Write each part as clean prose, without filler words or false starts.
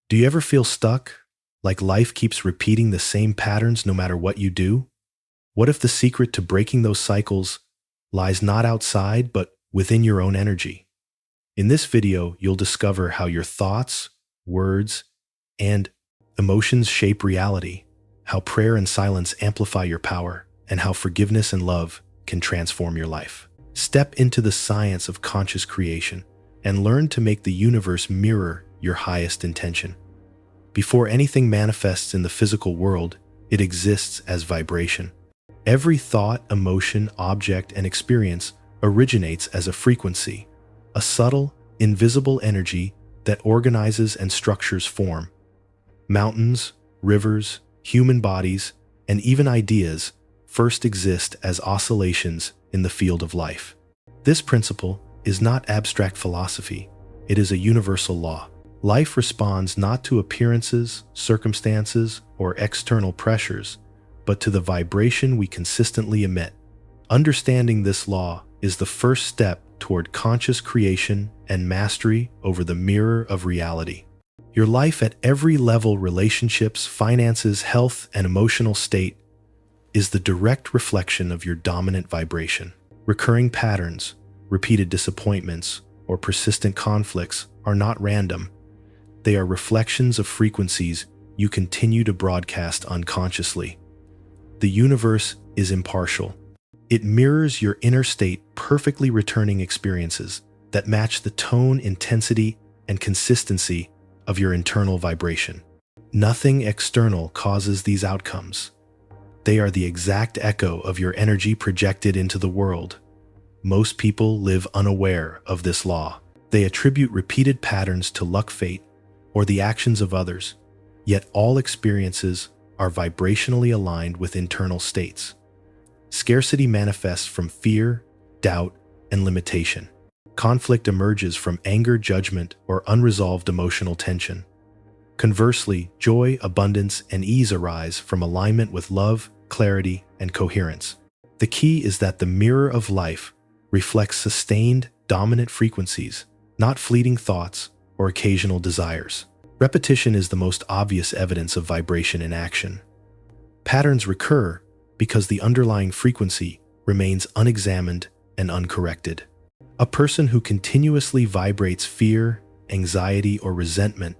Do you ever feel stuck? Like life keeps repeating the same patterns no matter what you do? What if the secret to breaking those cycles lies not outside, but within your own energy? In this video, you'll discover how your thoughts, words, and emotions shape reality, how prayer and silence amplify your power, and how forgiveness and love can transform your life. Step into the science of conscious creation and learn to make the universe mirror your highest intention. Before anything manifests in the physical world, it exists as vibration. Every thought, emotion, object, and experience originates as a frequency, a subtle, invisible energy that organizes and structures form. Mountains, rivers, human bodies, and even ideas first exist as oscillations in the field of life. This principle is not abstract philosophy, it is a universal law. Life responds not to appearances, circumstances, or external pressures, but to the vibration we consistently emit. Understanding this law is the first step toward conscious creation and mastery over the mirror of reality. Your life at every level, relationships, finances, health, and emotional state, is the direct reflection of your dominant vibration. Recurring patterns, repeated disappointments, or persistent conflicts are not random. They are reflections of frequencies you continue to broadcast unconsciously. The universe is impartial. It mirrors your inner state, perfectly returning experiences that match the tone, intensity, and consistency of your internal vibration. Nothing external causes these outcomes. They are the exact echo of your energy projected into the world. Most people live unaware of this law. They attribute repeated patterns to luck, fate, or the actions of others, yet all experiences are vibrationally aligned with internal states. Scarcity manifests from fear, doubt, and limitation. Conflict emerges from anger, judgment, or unresolved emotional tension. Conversely, joy, abundance, and ease arise from alignment with love, clarity, and coherence. The key is that the mirror of life reflects sustained, dominant frequencies, not fleeting thoughts or occasional desires. Repetition is the most obvious evidence of vibration in action. Patterns recur because the underlying frequency remains unexamined and uncorrected. A person who continuously vibrates fear, anxiety, or resentment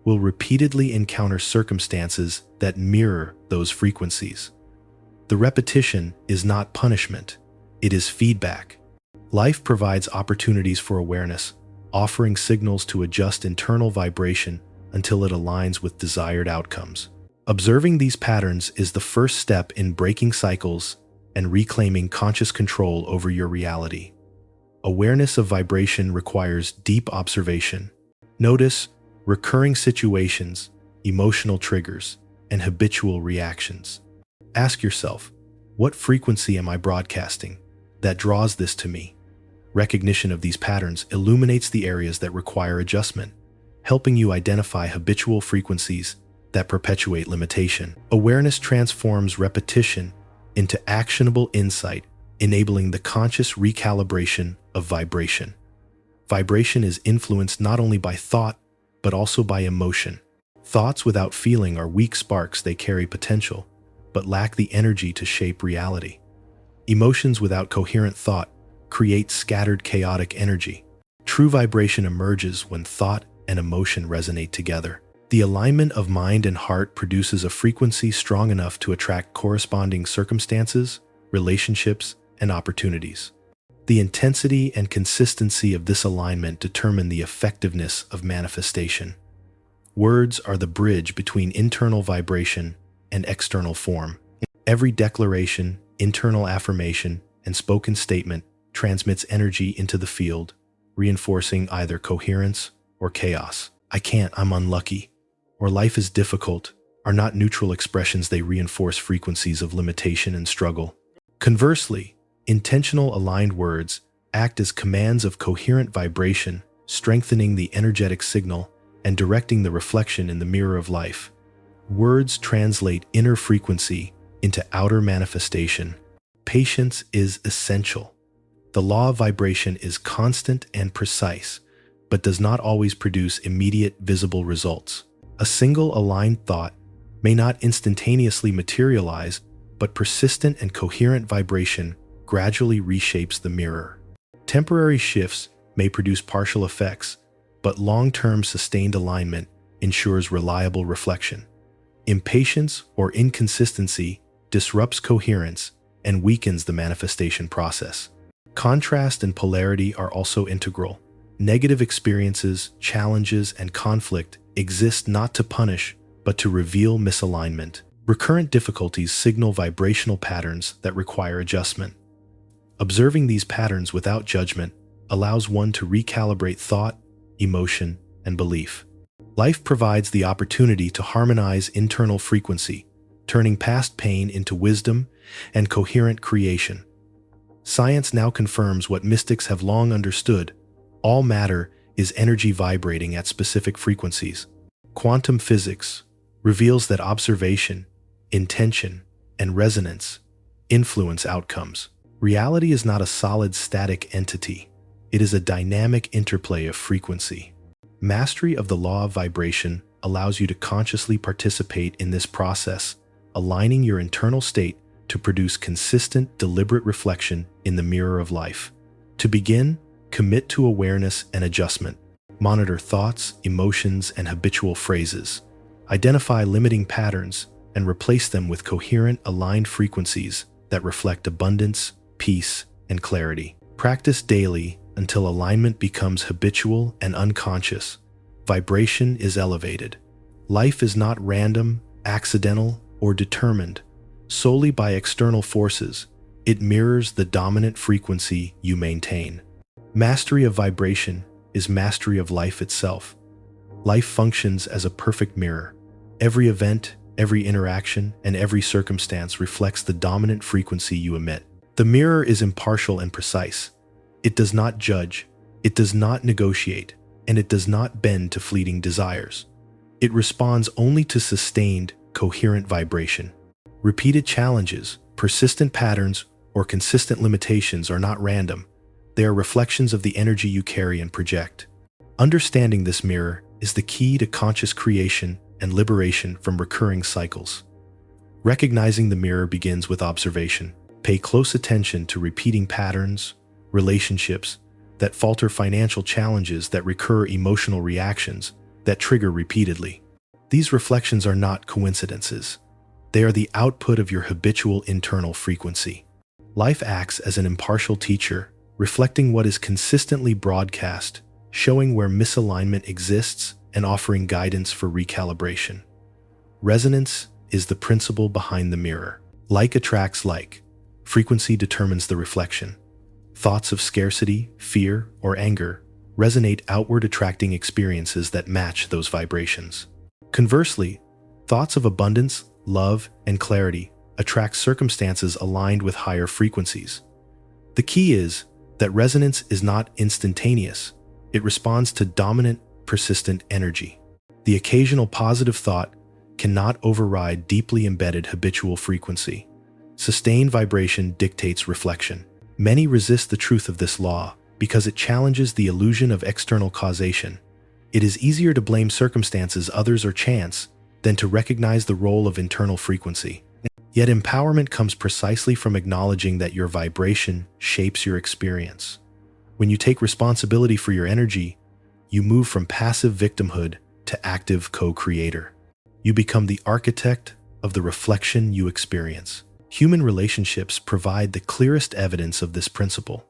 will repeatedly encounter circumstances that mirror those frequencies. The repetition is not punishment, it is feedback. Life provides opportunities for awareness, offering signals to adjust internal vibration until it aligns with desired outcomes. Observing these patterns is the first step in breaking cycles and reclaiming conscious control over your reality. Awareness of vibration requires deep observation. Notice recurring situations, emotional triggers, and habitual reactions. Ask yourself, what frequency am I broadcasting that draws this to me? Recognition of these patterns illuminates the areas that require adjustment, helping you identify habitual frequencies that perpetuate limitation. Awareness transforms repetition into actionable insight, enabling the conscious recalibration of vibration. Vibration is influenced not only by thought, but also by emotion. Thoughts without feeling are weak sparks. They carry potential, but lack the energy to shape reality. Emotions without coherent thought create scattered, chaotic energy. True vibration emerges when thought and emotion resonate together. The alignment of mind and heart produces a frequency strong enough to attract corresponding circumstances, relationships, and opportunities. The intensity and consistency of this alignment determine the effectiveness of manifestation. Words are the bridge between internal vibration and external form. Every declaration, internal affirmation, and spoken statement transmits energy into the field, reinforcing either coherence or chaos. I can't, I'm unlucky, or life is difficult are not neutral expressions. They reinforce frequencies of limitation and struggle. Conversely, intentional aligned words act as commands of coherent vibration, strengthening the energetic signal and directing the reflection in the mirror of life. Words translate inner frequency into outer manifestation. Patience is essential. The law of vibration is constant and precise, but does not always produce immediate visible results. A single aligned thought may not instantaneously materialize, but persistent and coherent vibration gradually reshapes the mirror. Temporary shifts may produce partial effects, but long-term sustained alignment ensures reliable reflection. Impatience or inconsistency disrupts coherence and weakens the manifestation process. Contrast and polarity are also integral. Negative experiences, challenges, and conflict exist not to punish, but to reveal misalignment. Recurrent difficulties signal vibrational patterns that require adjustment. Observing these patterns without judgment allows one to recalibrate thought, emotion, and belief. Life provides the opportunity to harmonize internal frequency, turning past pain into wisdom and coherent creation. Science now confirms what mystics have long understood: all matter is energy vibrating at specific frequencies. Quantum physics reveals that observation, intention, and resonance influence outcomes. Reality is not a solid, static entity. It is a dynamic interplay of frequency. Mastery of the law of vibration allows you to consciously participate in this process, aligning your internal state to produce consistent, deliberate reflection in the mirror of life. To begin, commit to awareness and adjustment. Monitor thoughts, emotions, and habitual phrases. Identify limiting patterns and replace them with coherent, aligned frequencies that reflect abundance, peace, and clarity. Practice daily until alignment becomes habitual and unconscious. Vibration is elevated. Life is not random, accidental, or determined solely by external forces. It mirrors the dominant frequency you maintain. Mastery of vibration is mastery of life itself. Life functions as a perfect mirror. Every event, every interaction, and every circumstance reflects the dominant frequency you emit. The mirror is impartial and precise. It does not judge, it does not negotiate, and it does not bend to fleeting desires. It responds only to sustained, coherent vibration. Repeated challenges, persistent patterns, or consistent limitations are not random. They are reflections of the energy you carry and project. Understanding this mirror is the key to conscious creation and liberation from recurring cycles. Recognizing the mirror begins with observation. Pay close attention to repeating patterns, relationships that falter, financial challenges that recur, emotional reactions that trigger repeatedly. These reflections are not coincidences. They are the output of your habitual internal frequency. Life acts as an impartial teacher, reflecting what is consistently broadcast, showing where misalignment exists, and offering guidance for recalibration. Resonance is the principle behind the mirror. Like attracts like. Frequency determines the reflection. Thoughts of scarcity, fear, or anger resonate outward, attracting experiences that match those vibrations. Conversely, thoughts of abundance, love, and clarity attract circumstances aligned with higher frequencies. The key is that resonance is not instantaneous. It responds to dominant, persistent energy. The occasional positive thought cannot override deeply embedded habitual frequency. Sustained vibration dictates reflection. Many resist the truth of this law because it challenges the illusion of external causation. It is easier to blame circumstances, others, or chance than to recognize the role of internal frequency. Yet empowerment comes precisely from acknowledging that your vibration shapes your experience. When you take responsibility for your energy, you move from passive victimhood to active co-creator. You become the architect of the reflection you experience. Human relationships provide the clearest evidence of this principle.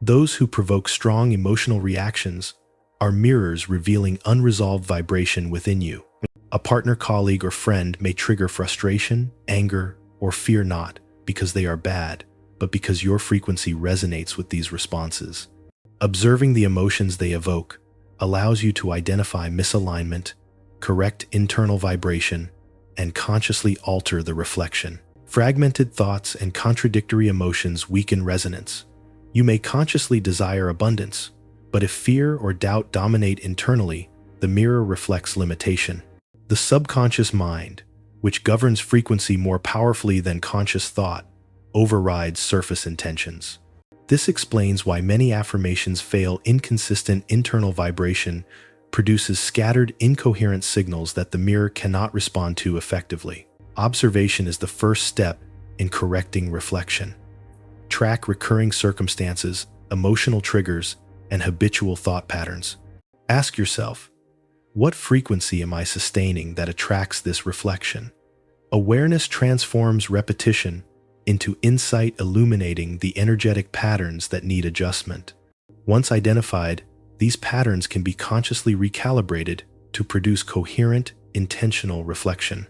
Those who provoke strong emotional reactions are mirrors revealing unresolved vibration within you. A partner, colleague, or friend may trigger frustration, anger, or fear, not because they are bad, but because your frequency resonates with these responses. Observing the emotions they evoke allows you to identify misalignment, correct internal vibration, and consciously alter the reflection. Fragmented thoughts and contradictory emotions weaken resonance. You may consciously desire abundance, but if fear or doubt dominate internally, the mirror reflects limitation. The subconscious mind, which governs frequency more powerfully than conscious thought, overrides surface intentions. This explains why many affirmations fail. Inconsistent internal vibration produces scattered, incoherent signals that the mirror cannot respond to effectively. Observation is the first step in correcting reflection. Track recurring circumstances, emotional triggers, and habitual thought patterns. Ask yourself, what frequency am I sustaining that attracts this reflection? Awareness transforms repetition into insight, illuminating the energetic patterns that need adjustment. Once identified, these patterns can be consciously recalibrated to produce coherent, intentional reflection.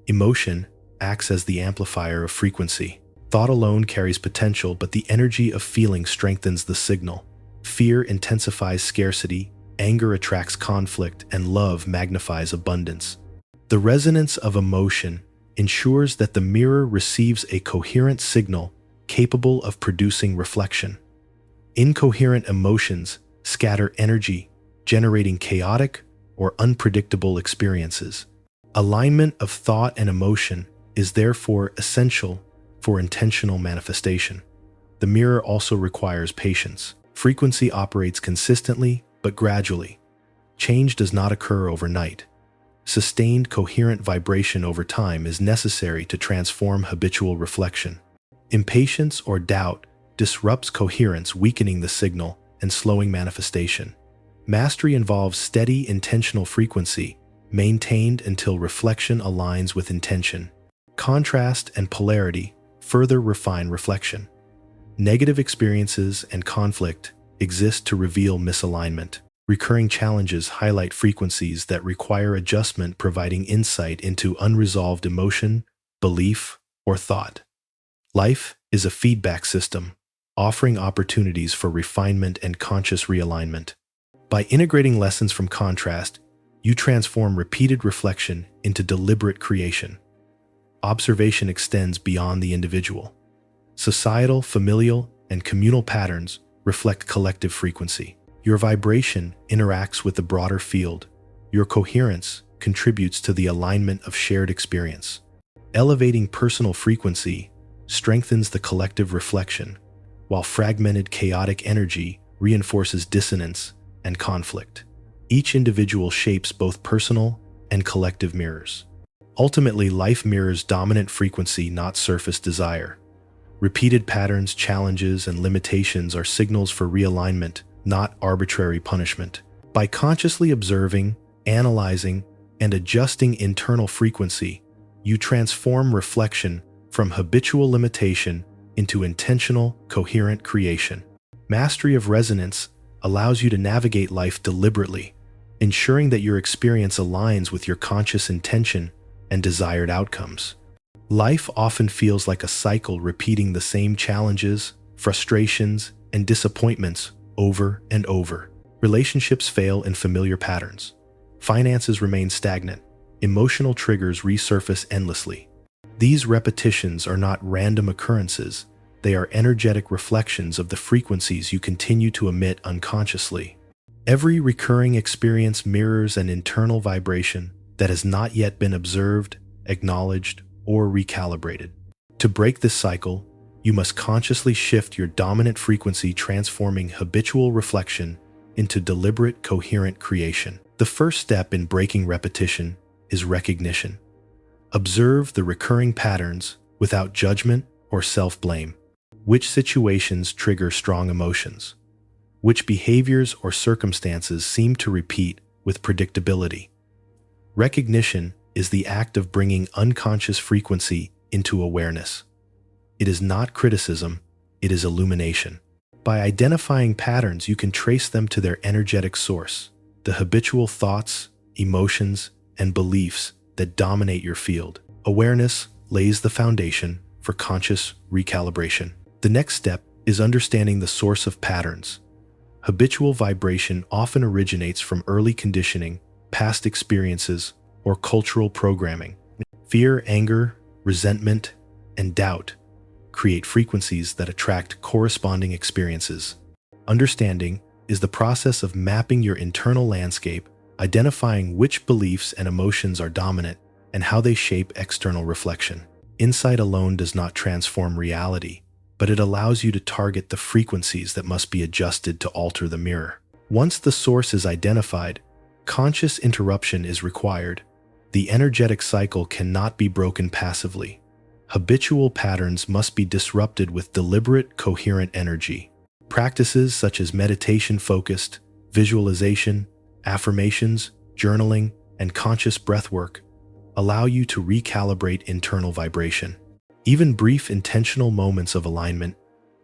Emotion acts as the amplifier of frequency. Thought alone carries potential, but the energy of feeling strengthens the signal. Fear intensifies scarcity, anger attracts conflict, and love magnifies abundance. The resonance of emotion ensures that the mirror receives a coherent signal capable of producing reflection. Incoherent emotions scatter energy, generating chaotic or unpredictable experiences. Alignment of thought and emotion is therefore essential for intentional manifestation. The mirror also requires patience. Frequency operates consistently but gradually. Change does not occur overnight. Sustained, coherent vibration over time is necessary to transform habitual reflection. Impatience or doubt disrupts coherence, weakening the signal and slowing manifestation. Mastery involves steady, intentional frequency, maintained until reflection aligns with intention. Contrast and polarity further refine reflection. Negative experiences and conflict exist to reveal misalignment. Recurring challenges highlight frequencies that require adjustment, providing insight into unresolved emotion, belief, or thought. Life is a feedback system, offering opportunities for refinement and conscious realignment. By integrating lessons from contrast, you transform repeated reflection into deliberate creation. Observation extends beyond the individual. Societal, familial, and communal patterns reflect collective frequency. Your vibration interacts with the broader field. Your coherence contributes to the alignment of shared experience. Elevating personal frequency strengthens the collective reflection, while fragmented, chaotic energy reinforces dissonance and conflict. Each individual shapes both personal and collective mirrors. Ultimately, life mirrors dominant frequency, not surface desire. Repeated patterns, challenges, and limitations are signals for realignment, not arbitrary punishment. By consciously observing, analyzing, and adjusting internal frequency, you transform reflection from habitual limitation into intentional, coherent creation. Mastery of resonance allows you to navigate life deliberately, ensuring that your experience aligns with your conscious intention and desired outcomes. Life often feels like a cycle, repeating the same challenges, frustrations, and disappointments over and over. Relationships fail in familiar patterns. Finances remain stagnant. Emotional triggers resurface endlessly. These repetitions are not random occurrences. They are energetic reflections of the frequencies you continue to emit unconsciously. Every recurring experience mirrors an internal vibration that has not yet been observed, acknowledged, or recalibrated. To break this cycle, you must consciously shift your dominant frequency, transforming habitual reflection into deliberate, coherent creation. The first step in breaking repetition is recognition. Observe the recurring patterns without judgment or self-blame. Which situations trigger strong emotions? Which behaviors or circumstances seem to repeat with predictability? Recognition is the act of bringing unconscious frequency into awareness. It is not criticism, it is illumination. By identifying patterns, you can trace them to their energetic source, the habitual thoughts, emotions, and beliefs that dominate your field. Awareness lays the foundation for conscious recalibration. The next step is understanding the source of patterns. Habitual vibration often originates from early conditioning, past experiences, or cultural programming. Fear, anger, resentment, and doubt create frequencies that attract corresponding experiences. Understanding is the process of mapping your internal landscape, identifying which beliefs and emotions are dominant, and how they shape external reflection. Insight alone does not transform reality, but it allows you to target the frequencies that must be adjusted to alter the mirror. Once the source is identified, Conscious interruption is required. The energetic cycle cannot be broken passively. Habitual patterns must be disrupted with deliberate, coherent energy. Practices such as meditation-focused, visualization, affirmations, journaling, and conscious breathwork allow you to recalibrate internal vibration. Even brief intentional moments of alignment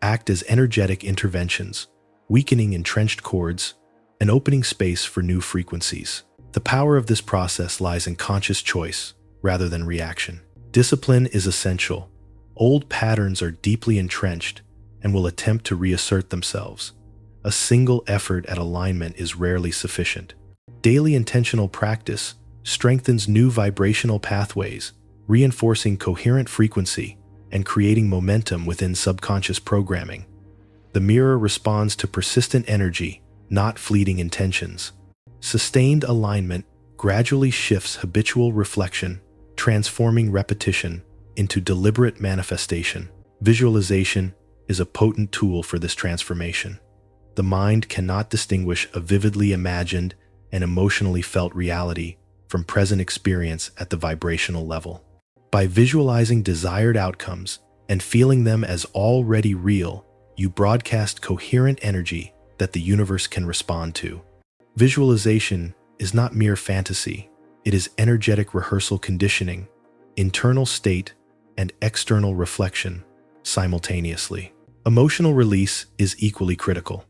act as energetic interventions, weakening entrenched cords and opening space for new frequencies. The power of this process lies in conscious choice rather than reaction. Discipline is essential. Old patterns are deeply entrenched and will attempt to reassert themselves. A single effort at alignment is rarely sufficient. Daily intentional practice strengthens new vibrational pathways, reinforcing coherent frequency and creating momentum within subconscious programming. The mirror responds to persistent energy, not fleeting intentions. Sustained alignment gradually shifts habitual reflection, transforming repetition into deliberate manifestation. Visualization is a potent tool for this transformation. The mind cannot distinguish a vividly imagined and emotionally felt reality from present experience at the vibrational level. By visualizing desired outcomes and feeling them as already real, you broadcast coherent energy that the universe can respond to. Visualization is not mere fantasy. It is energetic rehearsal conditioning, internal state, and external reflection simultaneously. Emotional release is equally critical.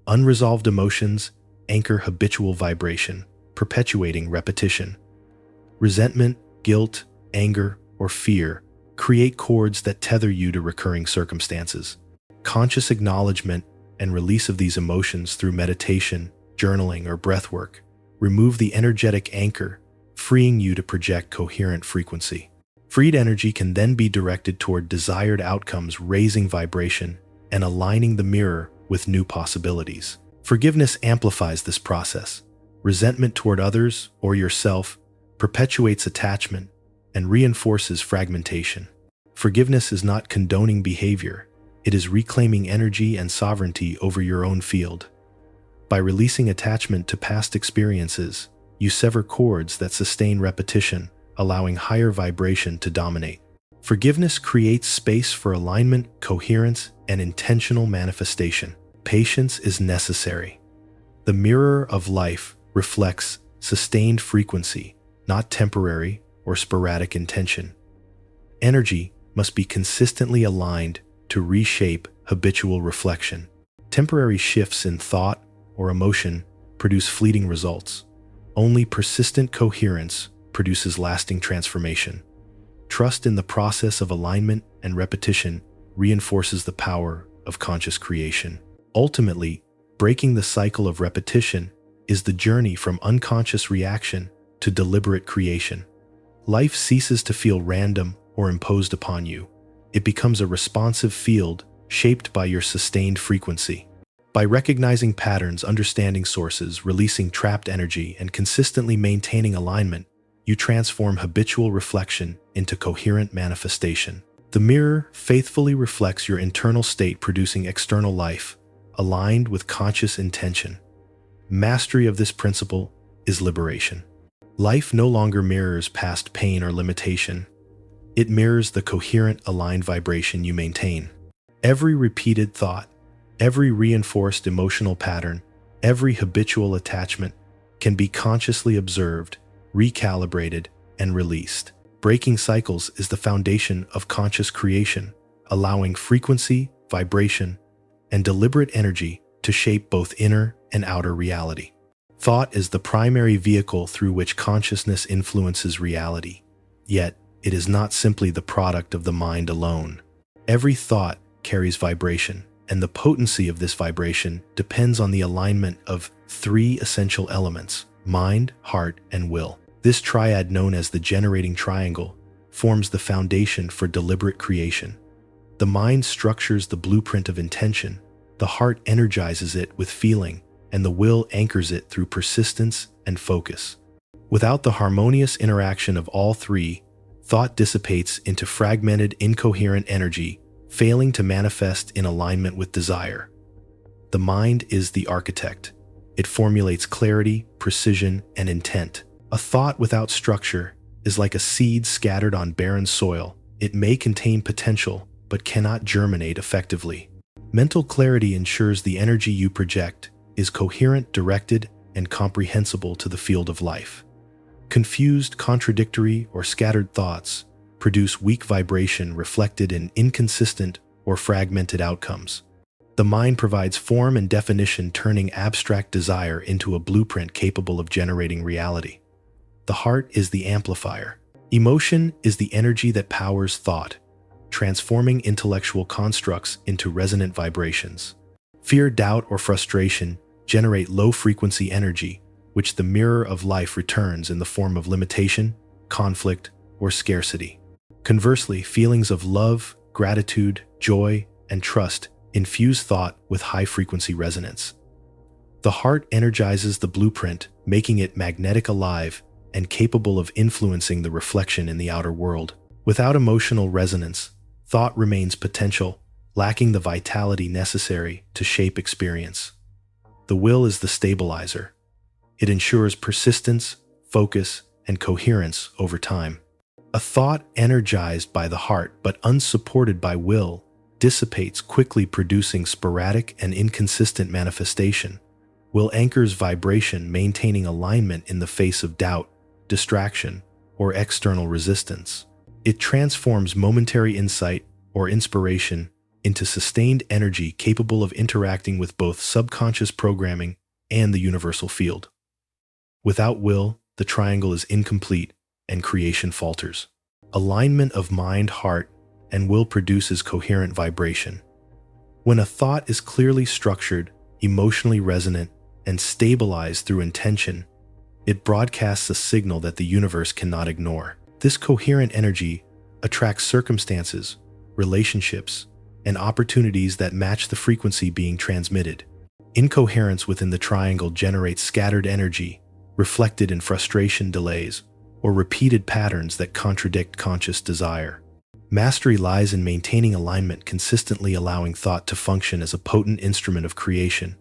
Unresolved emotions anchor habitual vibration, perpetuating repetition. Resentment, guilt, anger, or fear create cords that tether you to recurring circumstances. Conscious acknowledgement and release of these emotions through meditation, journaling, or breathwork remove the energetic anchor, freeing you to project coherent frequency. Freed energy can then be directed toward desired outcomes, raising vibration and aligning the mirror with new possibilities. Forgiveness amplifies this process. Resentment toward others or yourself perpetuates attachment and reinforces fragmentation. Forgiveness is not condoning behavior. It is reclaiming energy and sovereignty over your own field. By releasing attachment to past experiences, you sever cords that sustain repetition, allowing higher vibration to dominate. Forgiveness creates space for alignment, coherence, and intentional manifestation. Patience is necessary. The mirror of life reflects sustained frequency, not temporary or sporadic intention. Energy must be consistently aligned to reshape habitual reflection. Temporary shifts in thought or emotion produce fleeting results. Only persistent coherence produces lasting transformation. Trust in the process of alignment and repetition reinforces the power of conscious creation. Ultimately, breaking the cycle of repetition is the journey from unconscious reaction to deliberate creation. Life ceases to feel random or imposed upon you. It becomes a responsive field shaped by your sustained frequency. By recognizing patterns, understanding sources, releasing trapped energy, and consistently maintaining alignment, you transform habitual reflection into coherent manifestation. The mirror faithfully reflects your internal state, producing external life, aligned with conscious intention. Mastery of this principle is liberation. Life no longer mirrors past pain or limitation. It mirrors the coherent, aligned vibration you maintain. Every repeated thought, every reinforced emotional pattern, every habitual attachment can be consciously observed, recalibrated, and released. Breaking cycles is the foundation of conscious creation, allowing frequency, vibration, and deliberate energy to shape both inner and outer reality. Thought is the primary vehicle through which consciousness influences reality. Yet, it is not simply the product of the mind alone. Every thought carries vibration, and the potency of this vibration depends on the alignment of three essential elements: mind, heart, and will. This triad, known as the generating triangle, forms the foundation for deliberate creation. The mind structures the blueprint of intention, the heart energizes it with feeling, and the will anchors it through persistence and focus. Without the harmonious interaction of all three, thought dissipates into fragmented, incoherent energy, failing to manifest in alignment with desire. The mind is the architect. It formulates clarity, precision, and intent. A thought without structure is like a seed scattered on barren soil. It may contain potential, but cannot germinate effectively. Mental clarity ensures the energy you project is coherent, directed, and comprehensible to the field of life. Confused, contradictory, or scattered thoughts produce weak vibration reflected in inconsistent or fragmented outcomes. The mind provides form and definition, turning abstract desire into a blueprint capable of generating reality. The heart is the amplifier. Emotion is the energy that powers thought, transforming intellectual constructs into resonant vibrations. Fear, doubt, or frustration generate low-frequency energy, which the mirror of life returns in the form of limitation, conflict, or scarcity. Conversely, feelings of love, gratitude, joy, and trust infuse thought with high-frequency resonance. The heart energizes the blueprint, making it magnetic, alive, and capable of influencing the reflection in the outer world. Without emotional resonance, thought remains potential, lacking the vitality necessary to shape experience. The will is the stabilizer. It ensures persistence, focus, and coherence over time. A thought energized by the heart but unsupported by will dissipates quickly, producing sporadic and inconsistent manifestation. Will anchors vibration, maintaining alignment in the face of doubt, distraction, or external resistance. It transforms momentary insight or inspiration into sustained energy capable of interacting with both subconscious programming and the universal field. Without will, the triangle is incomplete and creation falters. Alignment of mind, heart, and will produces coherent vibration. When a thought is clearly structured, emotionally resonant, and stabilized through intention, it broadcasts a signal that the universe cannot ignore. This coherent energy attracts circumstances, relationships, and opportunities that match the frequency being transmitted. Incoherence within the triangle generates scattered energy, reflected in frustration, delays, or repeated patterns that contradict conscious desire. Mastery lies in maintaining alignment, consistently allowing thought to function as a potent instrument of creation.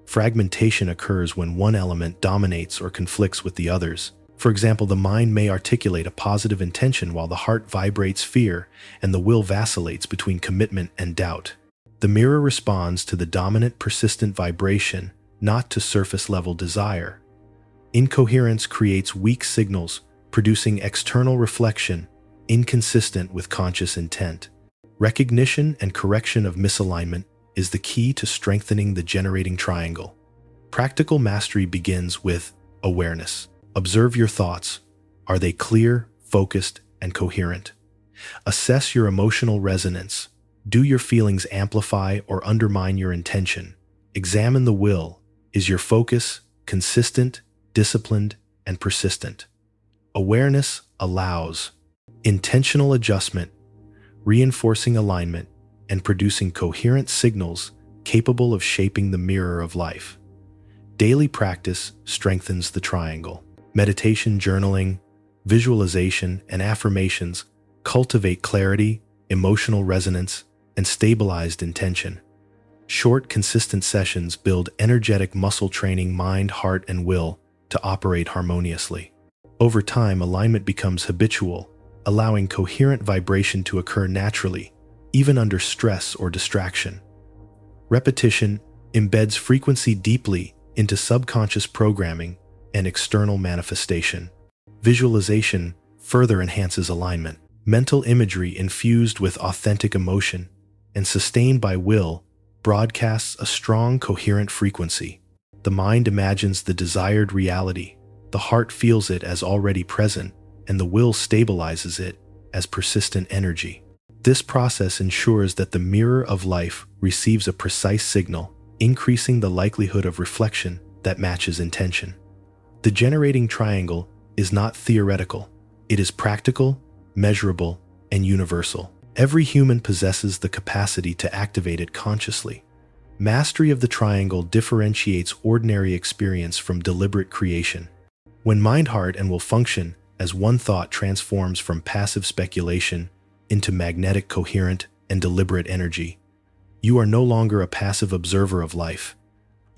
Fragmentation occurs when one element dominates or conflicts with the others. For example, the mind may articulate a positive intention while the heart vibrates fear, and the will vacillates between commitment and doubt. The mirror responds to the dominant, persistent vibration, not to surface-level desire. Incoherence creates weak signals, producing external reflection inconsistent with conscious intent. Recognition and correction of misalignment is the key to strengthening the generating triangle. Practical mastery begins with awareness. Observe your thoughts. Are they clear, focused, and coherent? Assess your emotional resonance. Do your feelings amplify or undermine your intention? Examine the will. Is your focus consistent, disciplined, and persistent? Awareness allows intentional adjustment, reinforcing alignment, and producing coherent signals capable of shaping the mirror of life. Daily practice strengthens the triangle. Meditation, journaling, visualization, and affirmations cultivate clarity, emotional resonance, and stabilized intention. Short, consistent sessions build energetic muscle, training mind, heart, and will to operate harmoniously. Over time, alignment becomes habitual, allowing coherent vibration to occur naturally, even under stress or distraction. Repetition embeds frequency deeply into subconscious programming and external manifestation. Visualization further enhances alignment. Mental imagery infused with authentic emotion and sustained by will broadcasts a strong, coherent frequency. The mind imagines the desired reality, the heart feels it as already present, and the will stabilizes it as persistent energy. This process ensures that the mirror of life receives a precise signal, increasing the likelihood of reflection that matches intention. The generating triangle is not theoretical. It is practical, measurable, and universal. Every human possesses the capacity to activate it consciously. Mastery of the triangle differentiates ordinary experience from deliberate creation. When mind, heart, and will function as one, thought transforms from passive speculation into magnetic, coherent, and deliberate energy. You are no longer a passive observer of life.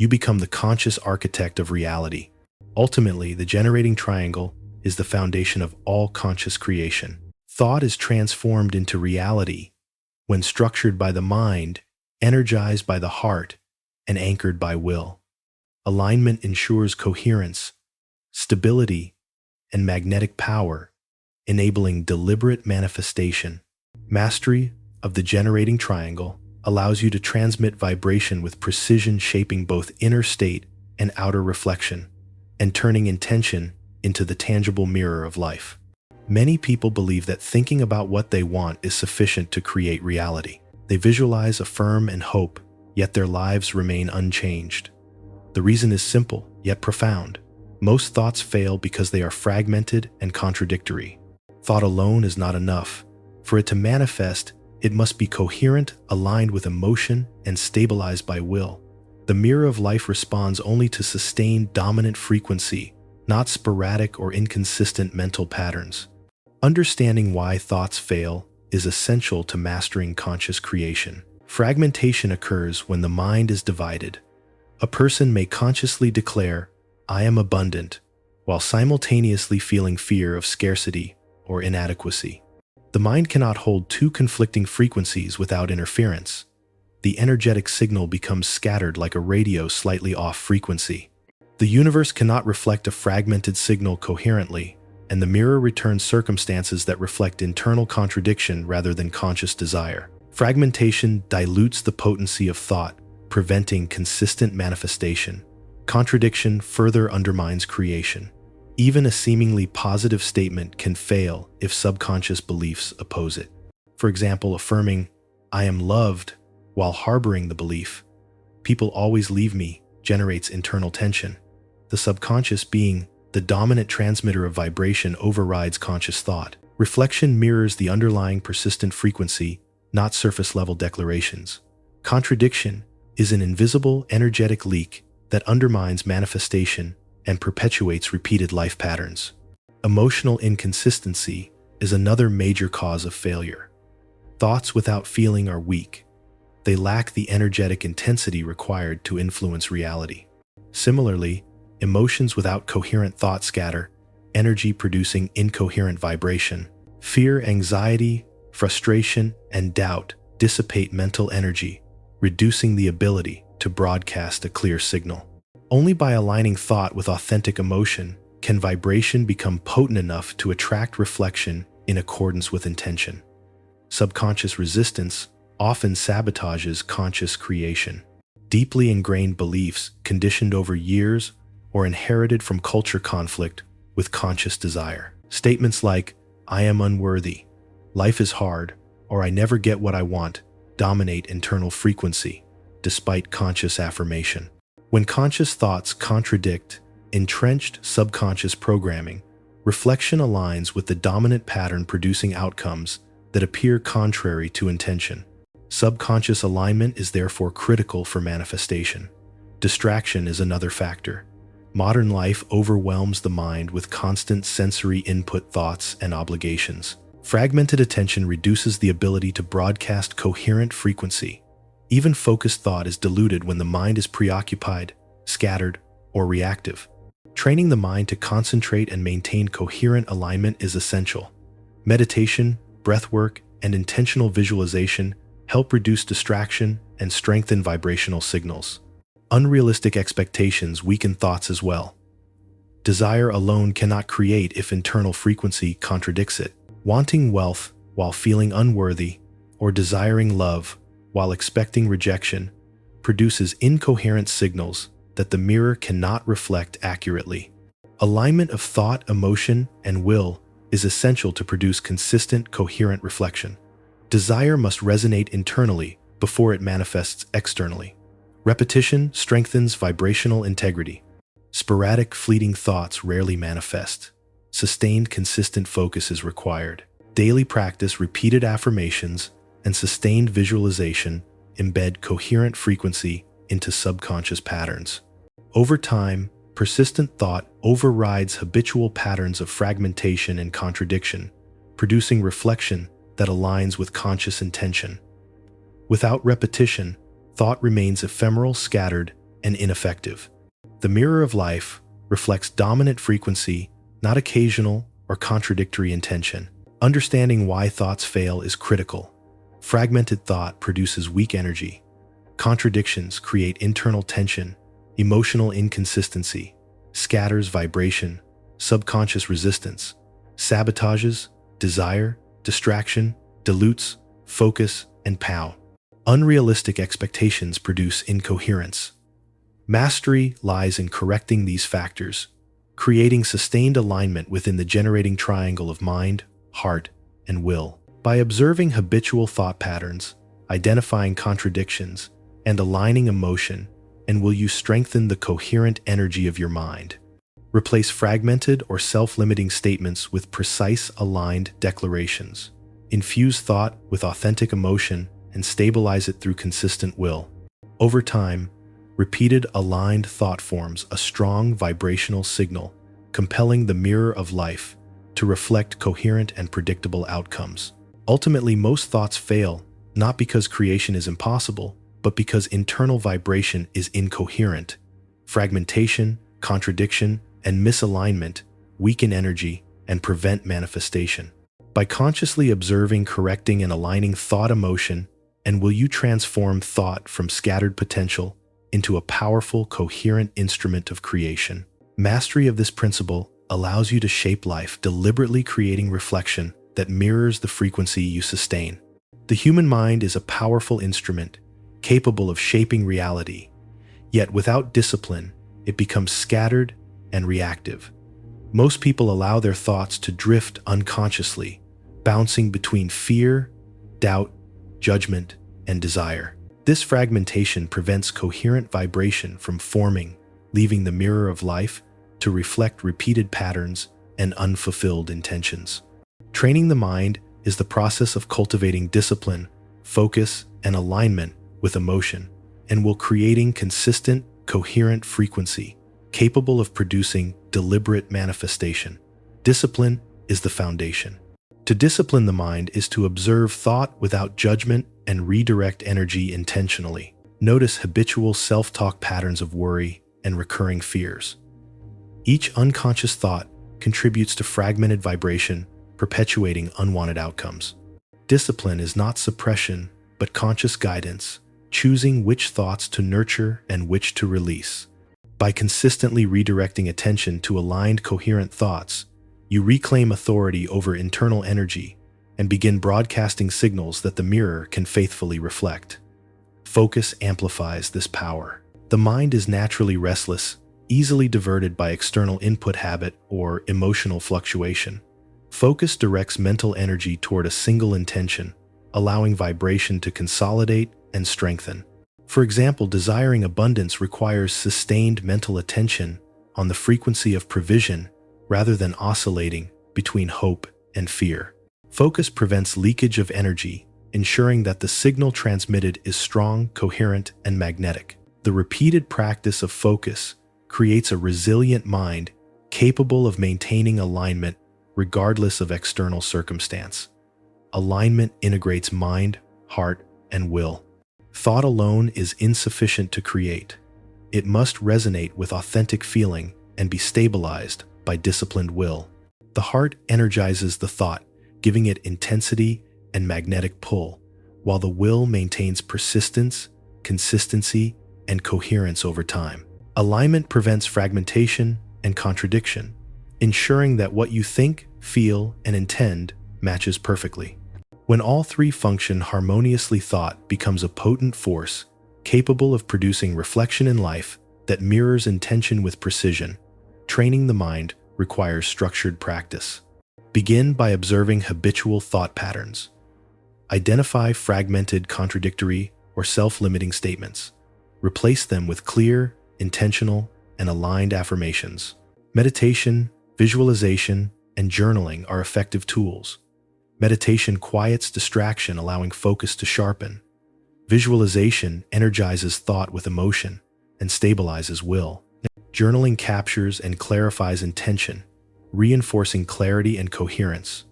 You become the conscious architect of reality. Ultimately, the generating triangle is the foundation of all conscious creation. Thought is transformed into reality when structured by the mind, energized by the heart, and anchored by will. Alignment ensures coherence, stability, and magnetic power, enabling deliberate manifestation. Mastery of the generating triangle allows you to transmit vibration with precision, shaping both inner state and outer reflection, and turning intention into the tangible mirror of life. Many people believe that thinking about what they want is sufficient to create reality. They visualize, affirm, and hope, yet their lives remain unchanged. The reason is simple, yet profound. Most thoughts fail because they are fragmented and contradictory. Thought alone is not enough. For it to manifest, it must be coherent, aligned with emotion, and stabilized by will. The mirror of life responds only to sustained dominant frequency, not sporadic or inconsistent mental patterns. Understanding why thoughts fail is essential to mastering conscious creation. Fragmentation occurs when the mind is divided. A person may consciously declare, "I am abundant," while simultaneously feeling fear of scarcity or inadequacy. The mind cannot hold two conflicting frequencies without interference. The energetic signal becomes scattered like a radio slightly off frequency. The universe cannot reflect a fragmented signal coherently, and the mirror returns circumstances that reflect internal contradiction rather than conscious desire. Fragmentation dilutes the potency of thought, preventing consistent manifestation. Contradiction further undermines creation. Even a seemingly positive statement can fail if subconscious beliefs oppose it. For example, affirming, "I am loved," while harboring the belief, "People always leave me," generates internal tension. The subconscious, being the dominant transmitter of vibration, overrides conscious thought. Reflection mirrors the underlying persistent frequency, not surface-level declarations. Contradiction is an invisible, energetic leak that undermines manifestation and perpetuates repeated life patterns. Emotional inconsistency is another major cause of failure. Thoughts without feeling are weak. They lack the energetic intensity required to influence reality. Similarly, emotions without coherent thought scatter, energy producing incoherent vibration. Fear, anxiety, frustration, and doubt dissipate mental energy, reducing the ability to broadcast a clear signal. Only by aligning thought with authentic emotion can vibration become potent enough to attract reflection in accordance with intention. Subconscious resistance often sabotages conscious creation. Deeply ingrained beliefs, conditioned over years or inherited from culture, conflict with conscious desire. Statements like, "I am unworthy," "Life is hard," or "I never get what I want," dominate internal frequency, despite conscious affirmation. When conscious thoughts contradict entrenched subconscious programming, reflection aligns with the dominant pattern, producing outcomes that appear contrary to intention. Subconscious alignment is therefore critical for manifestation. Distraction is another factor. Modern life overwhelms the mind with constant sensory input, thoughts, and obligations. Fragmented attention reduces the ability to broadcast coherent frequency. Even focused thought is diluted when the mind is preoccupied, scattered, or reactive. Training the mind to concentrate and maintain coherent alignment is essential. Meditation, breathwork, and intentional visualization help reduce distraction and strengthen vibrational signals. Unrealistic expectations weaken thoughts as well. Desire alone cannot create if internal frequency contradicts it. Wanting wealth while feeling unworthy, or desiring love while expecting rejection, produces incoherent signals that the mirror cannot reflect accurately. Alignment of thought, emotion, and will is essential to produce consistent, coherent reflection. Desire must resonate internally before it manifests externally. Repetition strengthens vibrational integrity. Sporadic, fleeting thoughts rarely manifest. Sustained, consistent focus is required. Daily practice, repeated affirmations, and sustained visualization embed coherent frequency into subconscious patterns. Over time, persistent thought overrides habitual patterns of fragmentation and contradiction, producing reflection that aligns with conscious intention. Without repetition, thought remains ephemeral, scattered, and ineffective. The mirror of life reflects dominant frequency, not occasional or contradictory intention. Understanding why thoughts fail is critical. Fragmented thought produces weak energy. Contradictions create internal tension. Emotional inconsistency scatters vibration. Subconscious resistance sabotages desire. Distraction dilutes focus and power. Unrealistic expectations produce incoherence. Mastery lies in correcting these factors, creating sustained alignment within the generating triangle of mind, heart, and will. By observing habitual thought patterns, identifying contradictions, and aligning emotion, and will you strengthen the coherent energy of your mind. Replace fragmented or self-limiting statements with precise, aligned declarations. Infuse thought with authentic emotion and stabilize it through consistent will. Over time, repeated aligned thought forms a strong vibrational signal, compelling the mirror of life to reflect coherent and predictable outcomes. Ultimately, most thoughts fail, not because creation is impossible, but because internal vibration is incoherent. Fragmentation, contradiction, and misalignment weaken energy and prevent manifestation. By consciously observing, correcting, and aligning thought, emotion, and will you transform thought from scattered potential into a powerful, coherent instrument of creation. Mastery of this principle allows you to shape life, deliberately creating reflection that mirrors the frequency you sustain. The human mind is a powerful instrument, capable of shaping reality, yet without discipline, it becomes scattered and reactive. Most people allow their thoughts to drift unconsciously, bouncing between fear, doubt, judgment, and desire. This fragmentation prevents coherent vibration from forming, leaving the mirror of life to reflect repeated patterns and unfulfilled intentions. Training the mind is the process of cultivating discipline, focus, and alignment with emotion, and will creating consistent, coherent frequency capable of producing deliberate manifestation. Discipline is the foundation. To discipline the mind is to observe thought without judgment and redirect energy intentionally. Notice habitual self-talk patterns of worry and recurring fears. Each unconscious thought contributes to fragmented vibration, perpetuating unwanted outcomes. Discipline is not suppression, but conscious guidance, choosing which thoughts to nurture and which to release. By consistently redirecting attention to aligned, coherent thoughts, you reclaim authority over internal energy and begin broadcasting signals that the mirror can faithfully reflect. Focus amplifies this power. The mind is naturally restless, easily diverted by external input habit or emotional fluctuation. Focus directs mental energy toward a single intention, allowing vibration to consolidate and strengthen. For example, desiring abundance requires sustained mental attention on the frequency of provision rather than oscillating between hope and fear. Focus prevents leakage of energy, ensuring that the signal transmitted is strong, coherent, and magnetic. The repeated practice of focus creates a resilient mind capable of maintaining alignment regardless of external circumstance. Alignment integrates mind, heart, and will. Thought alone is insufficient to create. It must resonate with authentic feeling and be stabilized by disciplined will. The heart energizes the thought, giving it intensity and magnetic pull, while the will maintains persistence, consistency, and coherence over time. Alignment prevents fragmentation and contradiction, ensuring that what you think, feel, and intend matches perfectly. When all three function harmoniously, thought becomes a potent force capable of producing reflection in life that mirrors intention with precision. Training the mind requires structured practice. Begin by observing habitual thought patterns. Identify fragmented, contradictory, or self-limiting statements. Replace them with clear, intentional, and aligned affirmations. Meditation, visualization, and journaling are effective tools. Meditation quiets distraction, allowing focus to sharpen. Visualization energizes thought with emotion and stabilizes will. Journaling captures and clarifies intention, reinforcing clarity and coherence.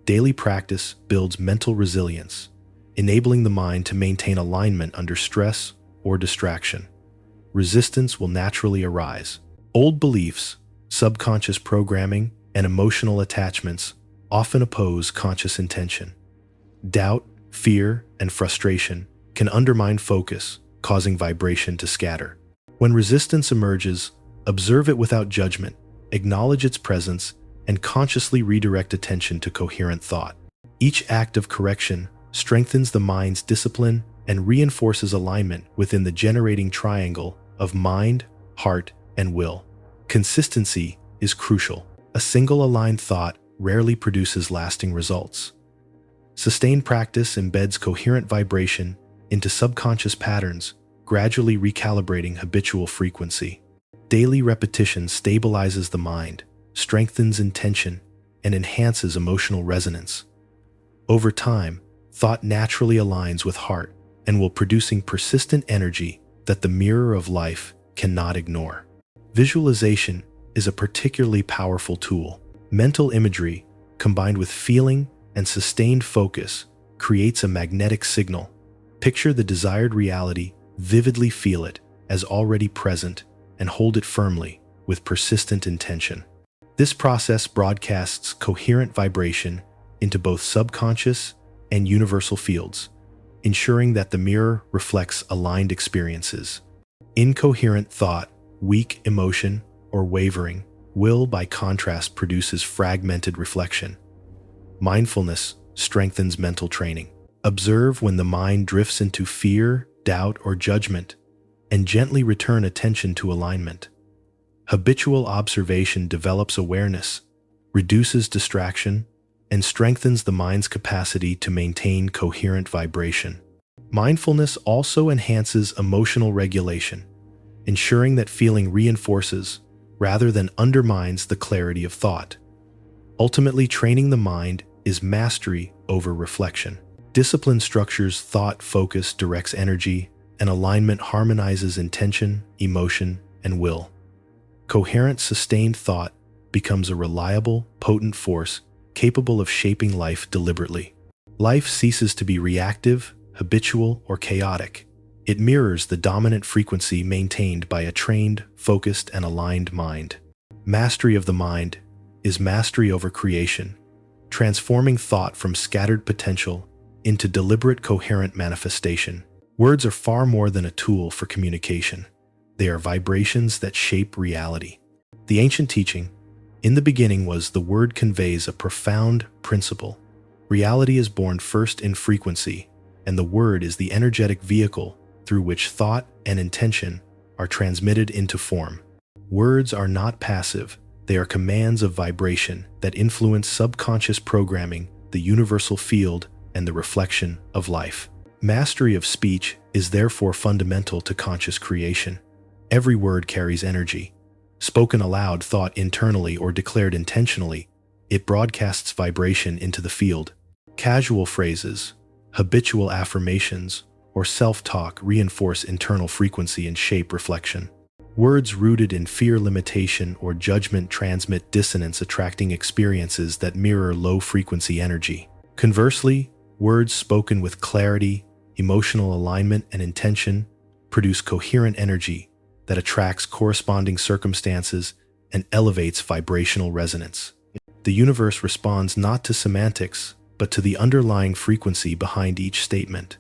Daily practice builds mental resilience, enabling the mind to maintain alignment under stress or distraction. resistance will naturally arise. Old beliefs, subconscious programming, and emotional attachments often oppose conscious intention. Doubt, fear, and frustration can undermine focus, causing vibration to scatter. When resistance emerges, observe it without judgment, acknowledge its presence, and consciously redirect attention to coherent thought. Each act of correction strengthens the mind's discipline and reinforces alignment within the generating triangle of mind, heart, and will. Consistency is crucial. A single aligned thought rarely produces lasting results. Sustained practice embeds coherent vibration into subconscious patterns, gradually recalibrating habitual frequency. Daily repetition stabilizes the mind, strengthens intention, and enhances emotional resonance. Over time, thought naturally aligns with heart and will producing persistent energy that the mirror of life cannot ignore. Visualization is a particularly powerful tool. Mental imagery, combined with feeling and sustained focus, creates a magnetic signal. Picture the desired reality, vividly feel it as already present, and hold it firmly with persistent intention. This process broadcasts coherent vibration into both subconscious and universal fields, ensuring that the mirror reflects aligned experiences. Incoherent thought, weak emotion, or wavering will, by contrast, produces fragmented reflection. Mindfulness strengthens mental training. Observe when the mind drifts into fear, doubt, or judgment, and gently return attention to alignment. Habitual observation develops awareness, reduces distraction, and strengthens the mind's capacity to maintain coherent vibration. Mindfulness also enhances emotional regulation, ensuring that feeling reinforces rather than undermines the clarity of thought. Ultimately, training the mind is mastery over reflection. Discipline structures thought, focus directs energy, and alignment harmonizes intention, emotion, and will. Coherent, sustained thought becomes a reliable, potent force capable of shaping life deliberately. Life ceases to be reactive, habitual, or chaotic. It mirrors the dominant frequency maintained by a trained, focused, and aligned mind. Mastery of the mind is mastery over creation, transforming thought from scattered potential into deliberate, coherent manifestation. Words are far more than a tool for communication. They are vibrations that shape reality. The ancient teaching, in the beginning, was the word conveys a profound principle. Reality is born first in frequency, and the word is the energetic vehicle through which thought and intention are transmitted into form. Words are not passive. They are commands of vibration that influence subconscious programming, the universal field, and the reflection of life. Mastery of speech is therefore fundamental to conscious creation. Every word carries energy. Spoken aloud, thought internally, or declared intentionally, it broadcasts vibration into the field. Casual phrases, habitual affirmations, or self-talk reinforce internal frequency and shape reflection. Words rooted in fear, limitation, or judgment transmit dissonance, attracting experiences that mirror low-frequency energy. Conversely, words spoken with clarity, emotional alignment, and intention produce coherent energy that attracts corresponding circumstances and elevates vibrational resonance. The universe responds not to semantics, but to the underlying frequency behind each statement.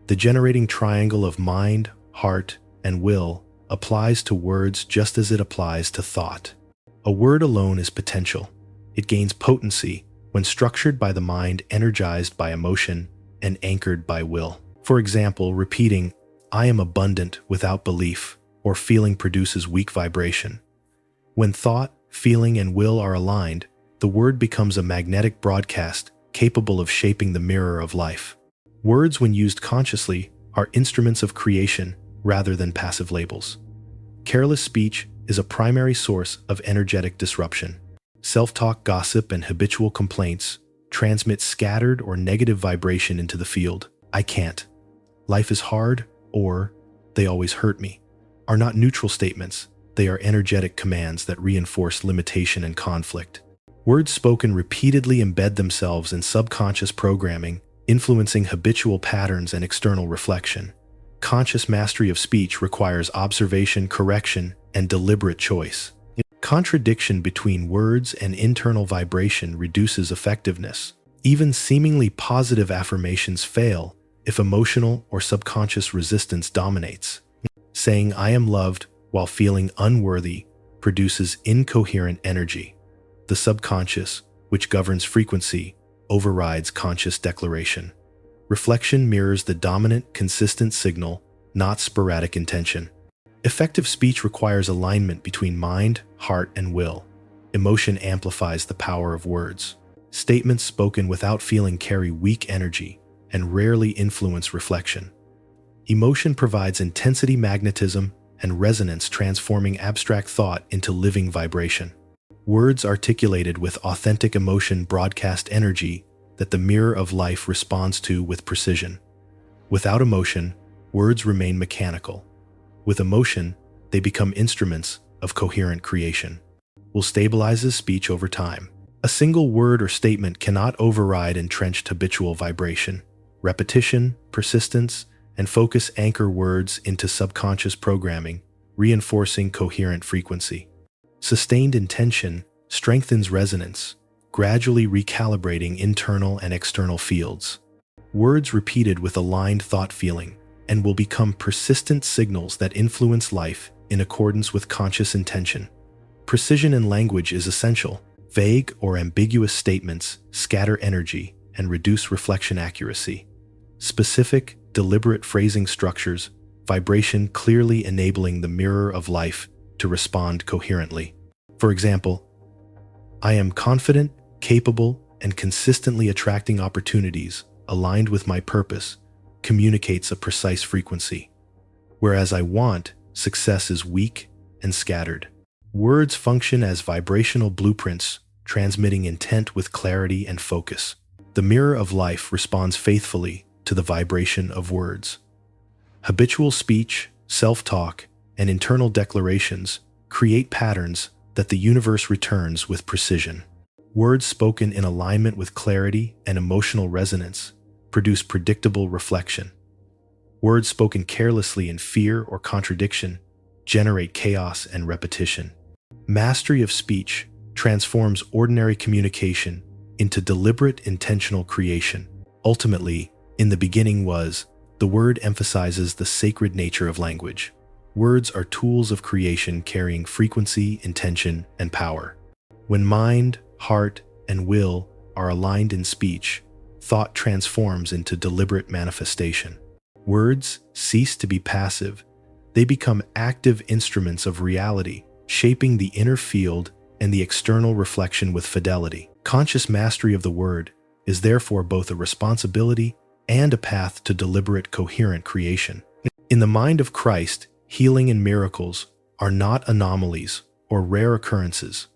The generating triangle of mind, heart, and will applies to words just as it applies to thought. A word alone is potential. It gains potency when structured by the mind, energized by emotion, and anchored by will. For example, repeating, "I am abundant," without belief or feeling produces weak vibration. When thought, feeling, and will are aligned, the word becomes a magnetic broadcast capable of shaping the mirror of life. Words, when used consciously, are instruments of creation rather than passive labels. Careless speech is a primary source of energetic disruption. Self-talk, gossip, and habitual complaints transmit scattered or negative vibration into the field. "I can't," "life is hard," or "they always hurt me," are not neutral statements. They are energetic commands that reinforce limitation and conflict. Words spoken repeatedly embed themselves in subconscious programming, influencing habitual patterns and external reflection. Conscious mastery of speech requires observation, correction, and deliberate choice. Contradiction between words and internal vibration reduces effectiveness. Even seemingly positive affirmations fail if emotional or subconscious resistance dominates. Saying "I am loved" while feeling unworthy produces incoherent energy. The subconscious, which governs frequency, overrides conscious declaration. Reflection mirrors the dominant, consistent signal, not sporadic intention. Effective speech requires alignment between mind, heart, and will. Emotion amplifies the power of words. Statements spoken without feeling carry weak energy and rarely influence reflection. Emotion provides intensity, magnetism, and resonance, transforming abstract thought into living vibration. Words articulated with authentic emotion broadcast energy that the mirror of life responds to with precision. Without emotion, words remain mechanical. With emotion, they become instruments of coherent creation. Will stabilizes speech over time. A single word or statement cannot override entrenched habitual vibration. Repetition, persistence, and focus anchor words into subconscious programming, reinforcing coherent frequency. Sustained intention strengthens resonance, gradually recalibrating internal and external fields. Words repeated with aligned thought feeling and will become persistent signals that influence life in accordance with conscious intention. Precision in language is essential. Vague or ambiguous statements scatter energy and reduce reflection accuracy. Specific, deliberate phrasing structures vibration, clearly enabling the mirror of life to respond coherently. For example, "I am confident, capable, and consistently attracting opportunities aligned with my purpose," communicates a precise frequency. Whereas "I want" success is weak and scattered. Words function as vibrational blueprints, transmitting intent with clarity and focus. The mirror of life responds faithfully to the vibration of words. Habitual speech, self-talk, and internal declarations create patterns that the universe returns with precision. Words spoken in alignment with clarity and emotional resonance produce predictable reflection. Words spoken carelessly in fear or contradiction generate chaos and repetition. Mastery of speech transforms ordinary communication into deliberate, intentional creation. Ultimately, "In the beginning was," the word emphasizes the sacred nature of language. Words are tools of creation carrying frequency, intention, and power. When mind, heart, and will are aligned in speech, thought transforms into deliberate manifestation. Words cease to be passive. They become active instruments of reality, shaping the inner field and the external reflection with fidelity. Conscious mastery of the word is therefore both a responsibility and a path to deliberate, coherent creation. In the mind of Christ, healing and miracles are not anomalies or rare occurrences.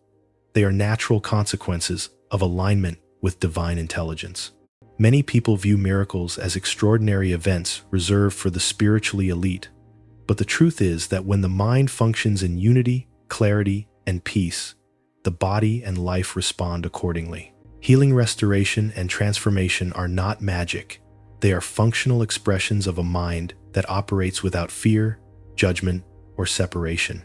They are natural consequences of alignment with divine intelligence. Many people view miracles as extraordinary events reserved for the spiritually elite, but the truth is that when the mind functions in unity, clarity, and peace, the body and life respond accordingly. Healing, restoration, and transformation are not magic. They are functional expressions of a mind that operates without fear, judgment, or separation.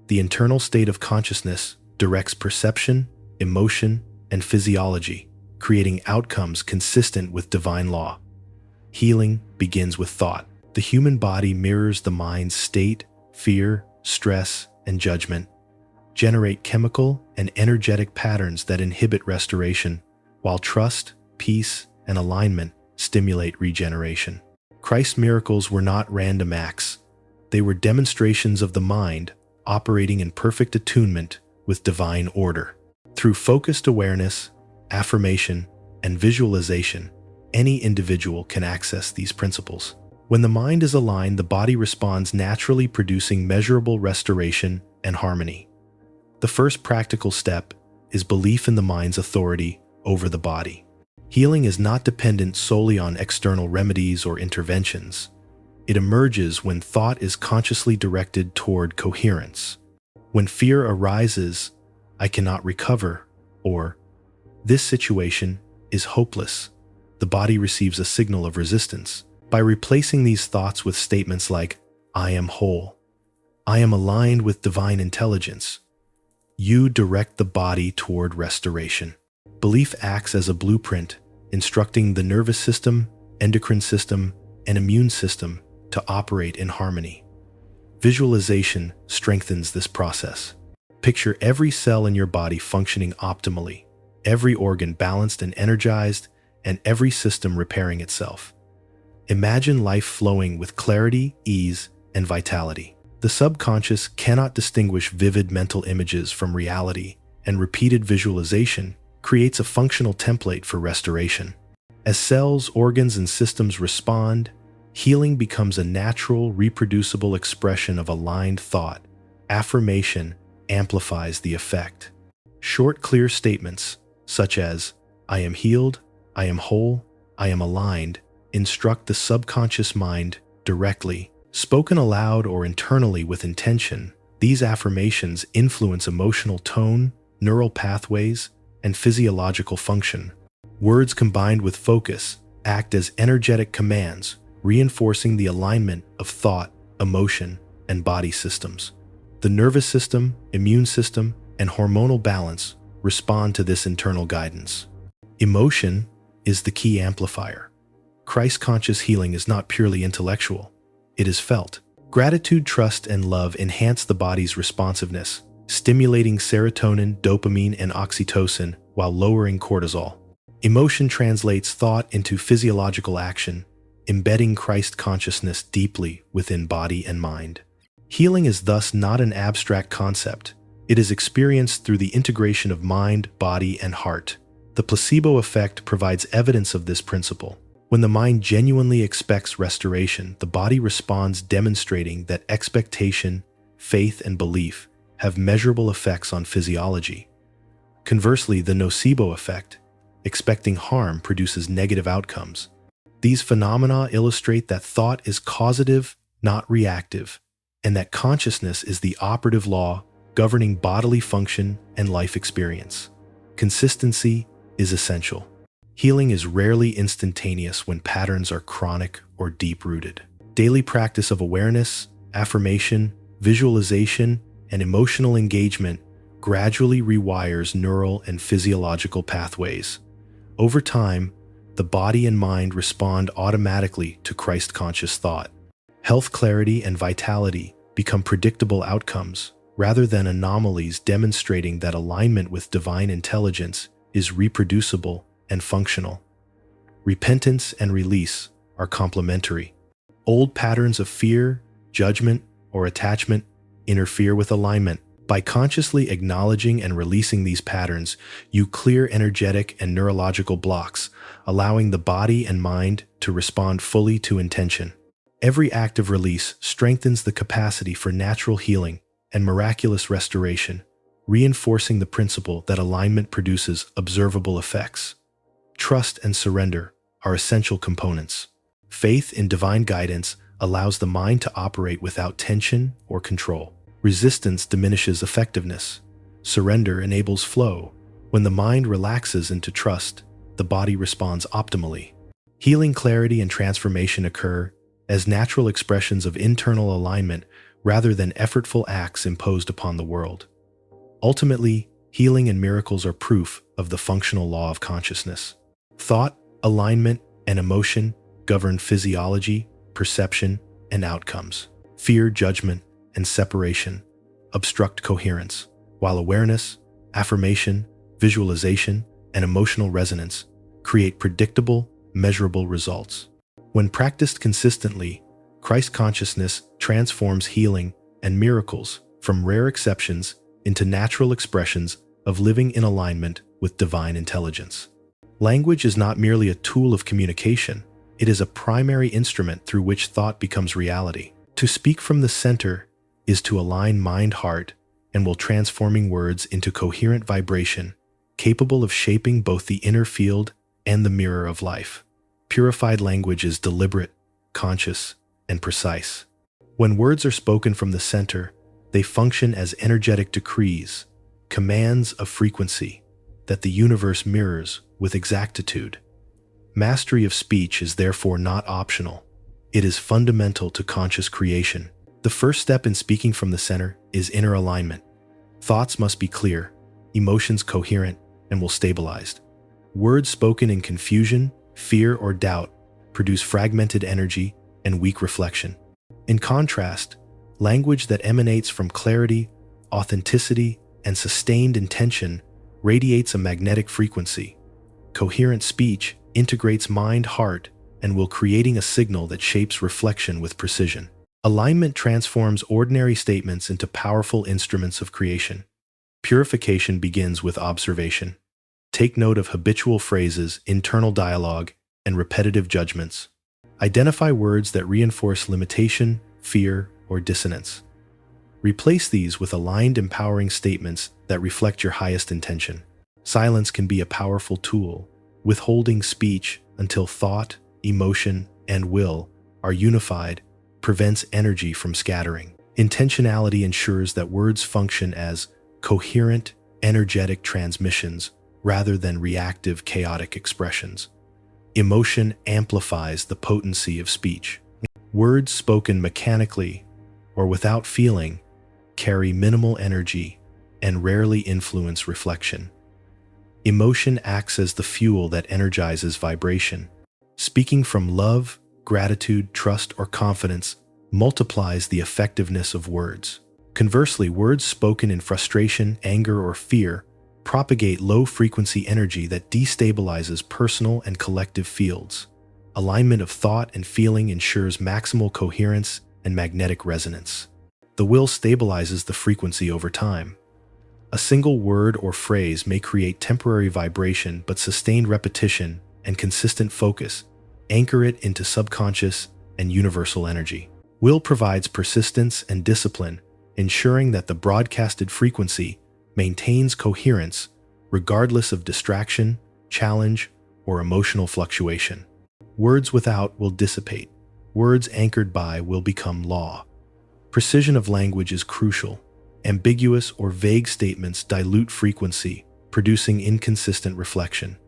The internal state of consciousness directs perception, emotion, and physiology, creating outcomes consistent with divine law. Healing begins with thought. The human body mirrors the mind's state. Fear, stress, and judgment generate chemical and energetic patterns that inhibit restoration, while trust, peace, and alignment stimulate regeneration. Christ's miracles were not random acts. They were demonstrations of the mind operating in perfect attunement with divine order. Through focused awareness, affirmation, and visualization, any individual can access these principles. When the mind is aligned, the body responds naturally, producing measurable restoration and harmony. The first practical step is belief in the mind's authority over the body. Healing is not dependent solely on external remedies or interventions. It emerges when thought is consciously directed toward coherence. When fear arises, "I cannot recover," or "this situation is hopeless," the body receives a signal of resistance. By replacing these thoughts with statements like, I am whole, I am aligned with divine intelligence, you direct the body toward restoration. Belief acts as a blueprint, instructing the nervous system, endocrine system, and immune system to operate in harmony. Visualization strengthens this process. Picture every cell in your body functioning optimally, every organ balanced and energized, and every system repairing itself. Imagine life flowing with clarity, ease, and vitality. The subconscious cannot distinguish vivid mental images from reality, and repeated visualization creates a functional template for restoration. As cells, organs, and systems respond, healing becomes a natural, reproducible expression of aligned thought. Affirmation amplifies the effect. Short, clear statements, such as, I am healed, I am whole, I am aligned, instruct the subconscious mind directly. Spoken aloud or internally with intention, these affirmations influence emotional tone, neural pathways, and physiological function. Words combined with focus act as energetic commands, reinforcing the alignment of thought, emotion, and body systems. The nervous system, immune system, and hormonal balance respond to this internal guidance. Emotion is the key amplifier. Christ-conscious healing is not purely intellectual. It is felt. Gratitude, trust, and love enhance the body's responsiveness, stimulating serotonin, dopamine, and oxytocin while lowering cortisol. Emotion translates thought into physiological action, embedding Christ consciousness deeply within body and mind. Healing is thus not an abstract concept. It is experienced through the integration of mind, body, and heart. The placebo effect provides evidence of this principle. When the mind genuinely expects restoration, the body responds, demonstrating that expectation, faith, and belief have measurable effects on physiology. Conversely, the nocebo effect, expecting harm, produces negative outcomes. These phenomena illustrate that thought is causative, not reactive, and that consciousness is the operative law governing bodily function and life experience. Consistency is essential. Healing is rarely instantaneous when patterns are chronic or deep-rooted. Daily practice of awareness, affirmation, visualization, and emotional engagement gradually rewires neural and physiological pathways. Over time, the body and mind respond automatically to Christ-conscious thought. Health, clarity, and vitality become predictable outcomes rather than anomalies, demonstrating that alignment with divine intelligence is reproducible and functional. Repentance and release are complementary. Old patterns of fear, judgment, or attachment interfere with alignment. By consciously acknowledging and releasing these patterns, you clear energetic and neurological blocks, allowing the body and mind to respond fully to intention. Every act of release strengthens the capacity for natural healing and miraculous restoration, reinforcing the principle that alignment produces observable effects. Trust and surrender are essential components. Faith in divine guidance allows the mind to operate without tension or control. Resistance diminishes effectiveness. Surrender enables flow. When the mind relaxes into trust, the body responds optimally. Healing, clarity, and transformation occur as natural expressions of internal alignment rather than effortful acts imposed upon the world. Ultimately, healing and miracles are proof of the functional law of consciousness. Thought, alignment, and emotion govern physiology, perception, and outcomes. Fear, judgment, and separation obstruct coherence, while awareness, affirmation, visualization, and emotional resonance create predictable, measurable results. When practiced consistently, Christ consciousness transforms healing and miracles from rare exceptions into natural expressions of living in alignment with divine intelligence. Language is not merely a tool of communication, it is a primary instrument through which thought becomes reality. To speak from the center is to align mind-heart and will transforming words into coherent vibration, capable of shaping both the inner field and the mirror of life. Purified language is deliberate, conscious, and precise. When words are spoken from the center, they function as energetic decrees, commands of frequency that the universe mirrors with exactitude. Mastery of speech is therefore not optional. It is fundamental to conscious creation. The first step in speaking from the center is inner alignment. Thoughts must be clear, emotions coherent, and well stabilized. Words spoken in confusion, fear, or doubt produce fragmented energy and weak reflection. In contrast, language that emanates from clarity, authenticity, and sustained intention radiates a magnetic frequency. Coherent speech integrates mind, heart, and will creating a signal that shapes reflection with precision. Alignment transforms ordinary statements into powerful instruments of creation. Purification begins with observation. Take note of habitual phrases, internal dialogue, and repetitive judgments. Identify words that reinforce limitation, fear, or dissonance. Replace these with aligned, empowering statements that reflect your highest intention. Silence can be a powerful tool. Withholding speech until thought, emotion, and will are unified prevents energy from scattering. Intentionality ensures that words function as coherent, energetic transmissions rather than reactive, chaotic expressions. Emotion amplifies the potency of speech. Words spoken mechanically or without feeling carry minimal energy and rarely influence reflection. Emotion acts as the fuel that energizes vibration. Speaking from love, gratitude, trust, or confidence multiplies the effectiveness of words. Conversely, words spoken in frustration, anger, or fear propagate low-frequency energy that destabilizes personal and collective fields. Alignment of thought and feeling ensures maximal coherence and magnetic resonance. The will stabilizes the frequency over time. A single word or phrase may create temporary vibration, but sustained repetition and consistent focus anchor it into subconscious and universal energy. Will provides persistence and discipline, ensuring that the broadcasted frequency maintains coherence regardless of distraction, challenge, or emotional fluctuation. Words without will dissipate. Words anchored by will become law. Precision of language is crucial. Ambiguous or vague statements dilute frequency, producing inconsistent reflection.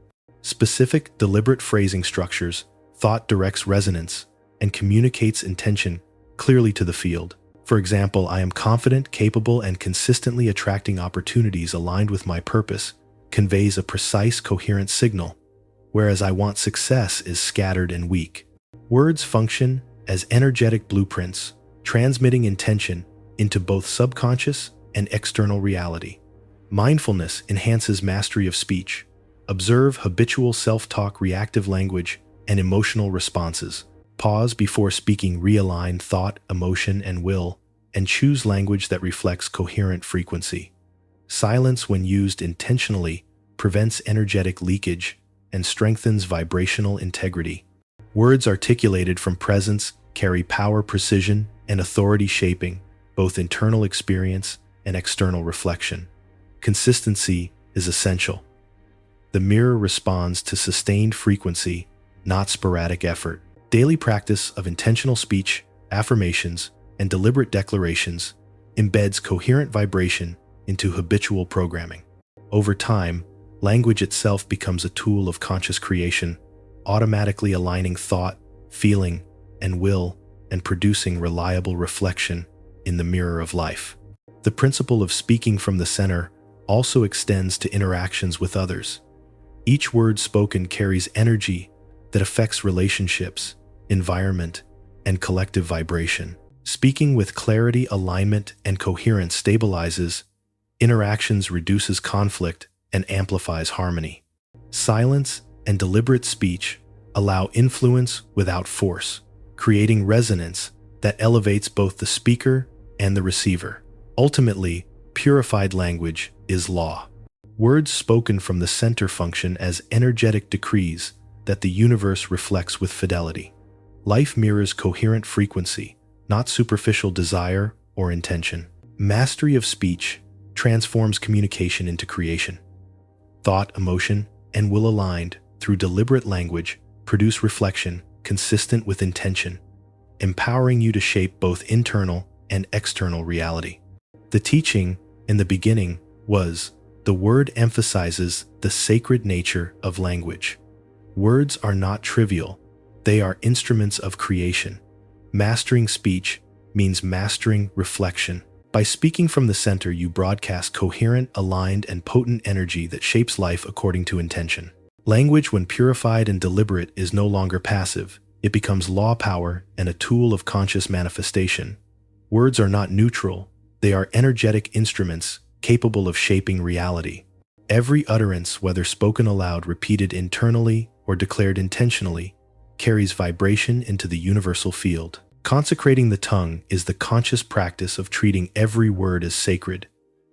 Specific, deliberate phrasing structures, thought directs resonance, and communicates intention clearly to the field. For example, I am confident, capable, and consistently attracting opportunities aligned with my purpose conveys a precise, coherent signal, whereas I want success is scattered and weak. Words function as energetic blueprints, transmitting intention into both subconscious and external reality. Mindfulness enhances mastery of speech. Observe habitual self-talk, reactive language, and emotional responses. Pause before speaking, realign thought, emotion, and will, and choose language that reflects coherent frequency. Silence, when used intentionally, prevents energetic leakage and strengthens vibrational integrity. Words articulated from presence carry power, precision, and authority, shaping both internal experience and external reflection. Consistency is essential. The mirror responds to sustained frequency, not sporadic effort. Daily practice of intentional speech, affirmations, and deliberate declarations embeds coherent vibration into habitual programming. Over time, language itself becomes a tool of conscious creation, automatically aligning thought, feeling, and will, and producing reliable reflection in the mirror of life. The principle of speaking from the center also extends to interactions with others. Each word spoken carries energy that affects relationships, environment, and collective vibration. Speaking with clarity, alignment, and coherence stabilizes interactions, reduces conflict, and amplifies harmony. Silence and deliberate speech allow influence without force, creating resonance that elevates both the speaker and the receiver. Ultimately, purified language is law. Words spoken from the center function as energetic decrees that the universe reflects with fidelity. Life mirrors coherent frequency, not superficial desire or intention. Mastery of speech transforms communication into creation. Thought, emotion, and will aligned through deliberate language produce reflection consistent with intention, empowering you to shape both internal and external reality. The teaching in the beginning was, the word emphasizes the sacred nature of language. Words are not trivial. They are instruments of creation. Mastering speech means mastering reflection. By speaking from the center, you broadcast coherent, aligned, and potent energy that shapes life according to intention. Language, when purified and deliberate, is no longer passive. It becomes law power and a tool of conscious manifestation. Words are not neutral. They are energetic instruments capable of shaping reality. Every utterance, whether spoken aloud, repeated internally, or declared intentionally, carries vibration into the universal field. Consecrating the tongue is the conscious practice of treating every word as sacred,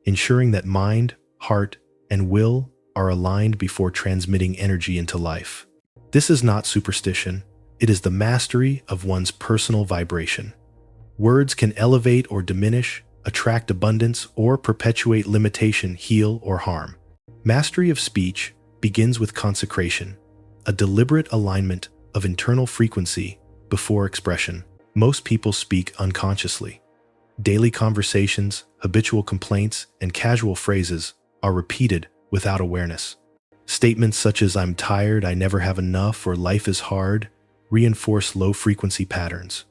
ensuring that mind, heart, and will are aligned before transmitting energy into life. This is not superstition. It is the mastery of one's personal vibration. Words can elevate or diminish, attract abundance, or perpetuate limitation, heal or harm. Mastery of speech begins with consecration, a deliberate alignment of internal frequency before expression. Most people speak unconsciously. Daily conversations, habitual complaints, and casual phrases are repeated without awareness. Statements such as "I'm tired," "I never have enough," or "life is hard" reinforce low-frequency patterns.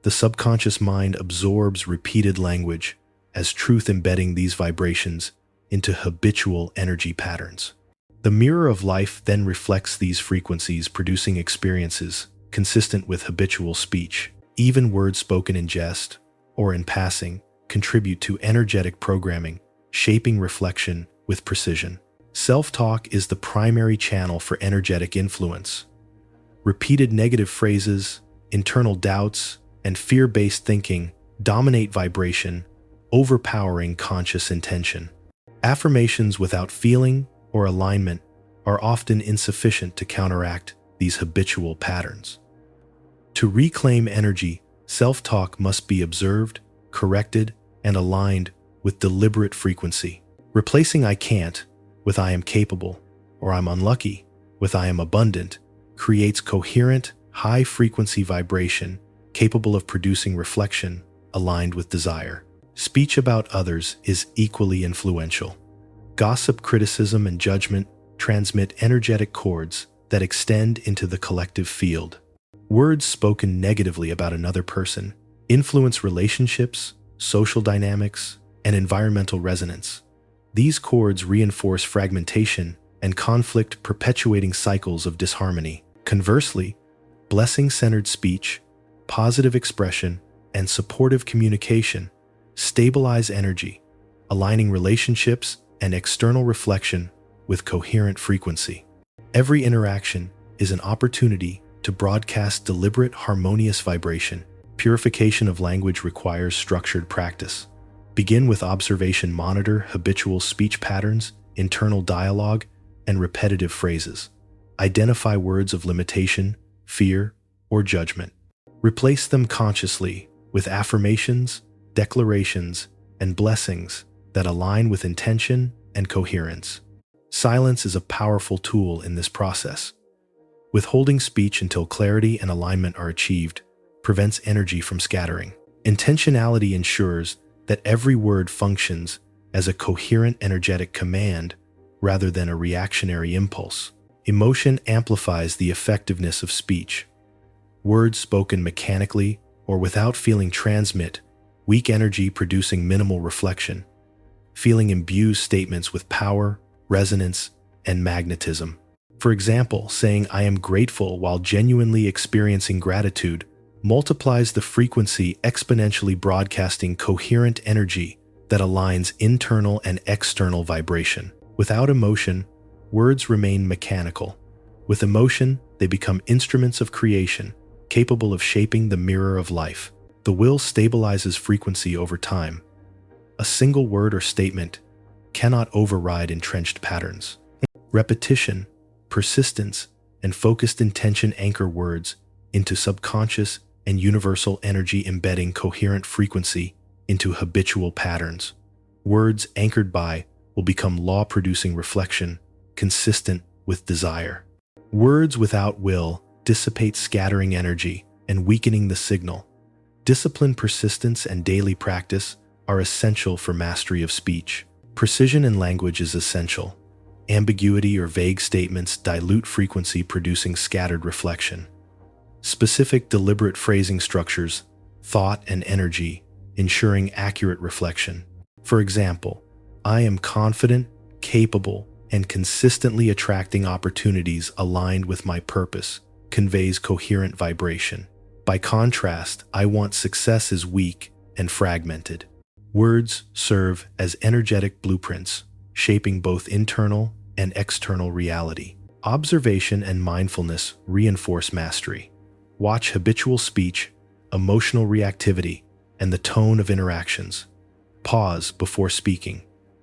The subconscious mind absorbs repeated language as truth, embedding these vibrations into habitual energy patterns. The mirror of life then reflects these frequencies, producing experiences consistent with habitual speech. Even words spoken in jest or in passing contribute to energetic programming, shaping reflection with precision. Self-talk is the primary channel for energetic influence. Repeated negative phrases, internal doubts, and fear-based thinking dominate vibration, overpowering conscious intention. Affirmations without feeling or alignment are often insufficient to counteract these habitual patterns. To reclaim energy, self-talk must be observed, corrected, and aligned with deliberate frequency. Replacing "I can't" with "I am capable," or "I'm unlucky" with "I am abundant" creates coherent, high-frequency vibration capable of producing reflection aligned with desire. Speech about others is equally influential. Gossip, criticism, and judgment transmit energetic chords that extend into the collective field. Words spoken negatively about another person influence relationships, social dynamics, and environmental resonance. These chords reinforce fragmentation and conflict, perpetuating cycles of disharmony. Conversely, blessing-centered speech, positive expression, and supportive communication stabilize energy, aligning relationships and external reflection with coherent frequency. Every interaction is an opportunity to broadcast deliberate, harmonious vibration. Purification of language requires structured practice. Begin with observation, monitor habitual speech patterns, internal dialogue, and repetitive phrases. Identify words of limitation, fear, or judgment. Replace them consciously with affirmations, declarations, and blessings that align with intention and coherence. Silence is a powerful tool in this process. Withholding speech until clarity and alignment are achieved prevents energy from scattering. Intentionality ensures that every word functions as a coherent energetic command rather than a reactionary impulse. Emotion amplifies the effectiveness of speech. Words spoken mechanically or without feeling transmit weak energy, producing minimal reflection. Feeling imbues statements with power, resonance, and magnetism. For example, saying "I am grateful" while genuinely experiencing gratitude multiplies the frequency, exponentially broadcasting coherent energy that aligns internal and external vibration. Without emotion, words remain mechanical. With emotion, they become instruments of creation, capable of shaping the mirror of life. The will stabilizes frequency over time. A single word or statement cannot override entrenched patterns. Repetition, persistence, and focused intention anchor words into subconscious and universal energy, embedding coherent frequency into habitual patterns. Words anchored by will become law-producing reflection, consistent with desire. Words without will dissipate, scattering energy and weakening the signal. Discipline, persistence, and daily practice are essential for mastery of speech. Precision in language is essential. Ambiguity or vague statements dilute frequency, producing scattered reflection. Specific, deliberate phrasing structures, thought and energy, ensuring accurate reflection. For example, I am confident, capable, and consistently attracting opportunities aligned with my purpose, conveys coherent vibration. By contrast, I want success is weak and fragmented. Words serve as energetic blueprints, shaping both internal and external reality. Observation and mindfulness reinforce mastery. Watch habitual speech, emotional reactivity, and the tone of interactions. Pause before speaking.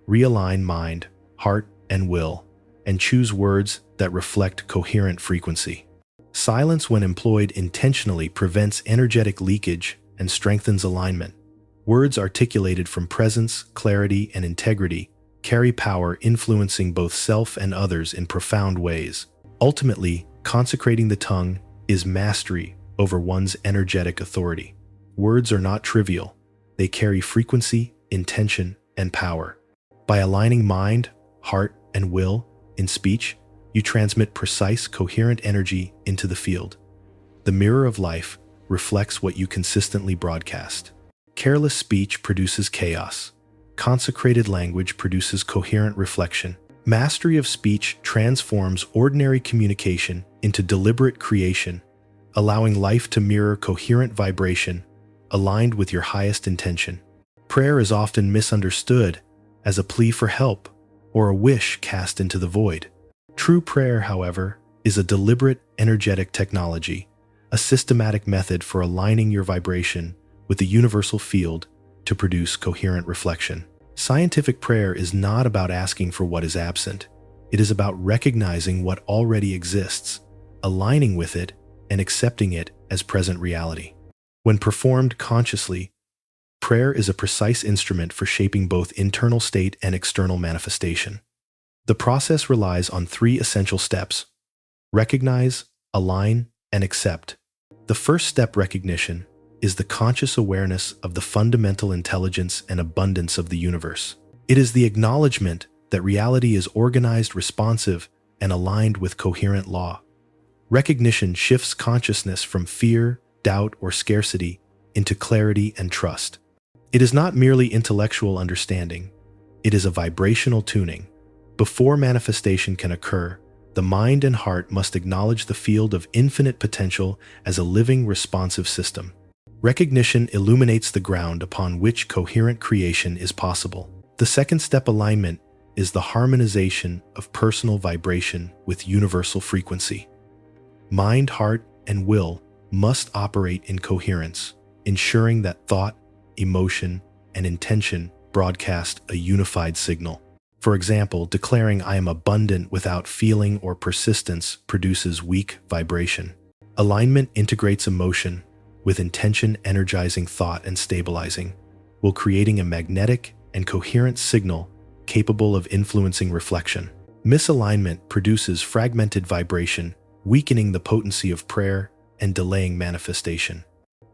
Realign mind, heart, and will, and choose words that reflect coherent frequency. Silence, when employed intentionally, prevents energetic leakage and strengthens alignment. Words articulated from presence, clarity, and integrity carry power, influencing both self and others in profound ways. Ultimately, consecrating the tongue is mastery over one's energetic authority. Words are not trivial. They carry frequency, intention, and power. By aligning mind, heart, and will in speech, you transmit precise, coherent energy into the field. The mirror of life reflects what you consistently broadcast. Careless speech produces chaos. Consecrated language produces coherent reflection. Mastery of speech transforms ordinary communication into deliberate creation, allowing life to mirror coherent vibration aligned with your highest intention. Prayer is often misunderstood as a plea for help or a wish cast into the void. True prayer, however, is a deliberate, energetic technology, a systematic method for aligning your vibration with the universal field to produce coherent reflection. Scientific prayer is not about asking for what is absent. It is about recognizing what already exists, aligning with it, and accepting it as present reality. When performed consciously, prayer is a precise instrument for shaping both internal state and external manifestation. The process relies on 3 essential steps: recognize, align, and accept. The first step, recognition, is the conscious awareness of the fundamental intelligence and abundance of the universe. It is the acknowledgement that reality is organized, responsive, and aligned with coherent law. Recognition shifts consciousness from fear, doubt, or scarcity into clarity and trust. It is not merely intellectual understanding. It is a vibrational tuning. Before manifestation can occur, the mind and heart must acknowledge the field of infinite potential as a living, responsive system. Recognition illuminates the ground upon which coherent creation is possible. The second step, alignment, is the harmonization of personal vibration with universal frequency. Mind, heart, and will must operate in coherence, ensuring that thought, emotion, and intention broadcast a unified signal. For example, declaring I am abundant without feeling or persistence produces weak vibration. Alignment integrates emotion with intention, energizing thought and stabilizing, while creating a magnetic and coherent signal capable of influencing reflection. Misalignment produces fragmented vibration, weakening the potency of prayer and delaying manifestation.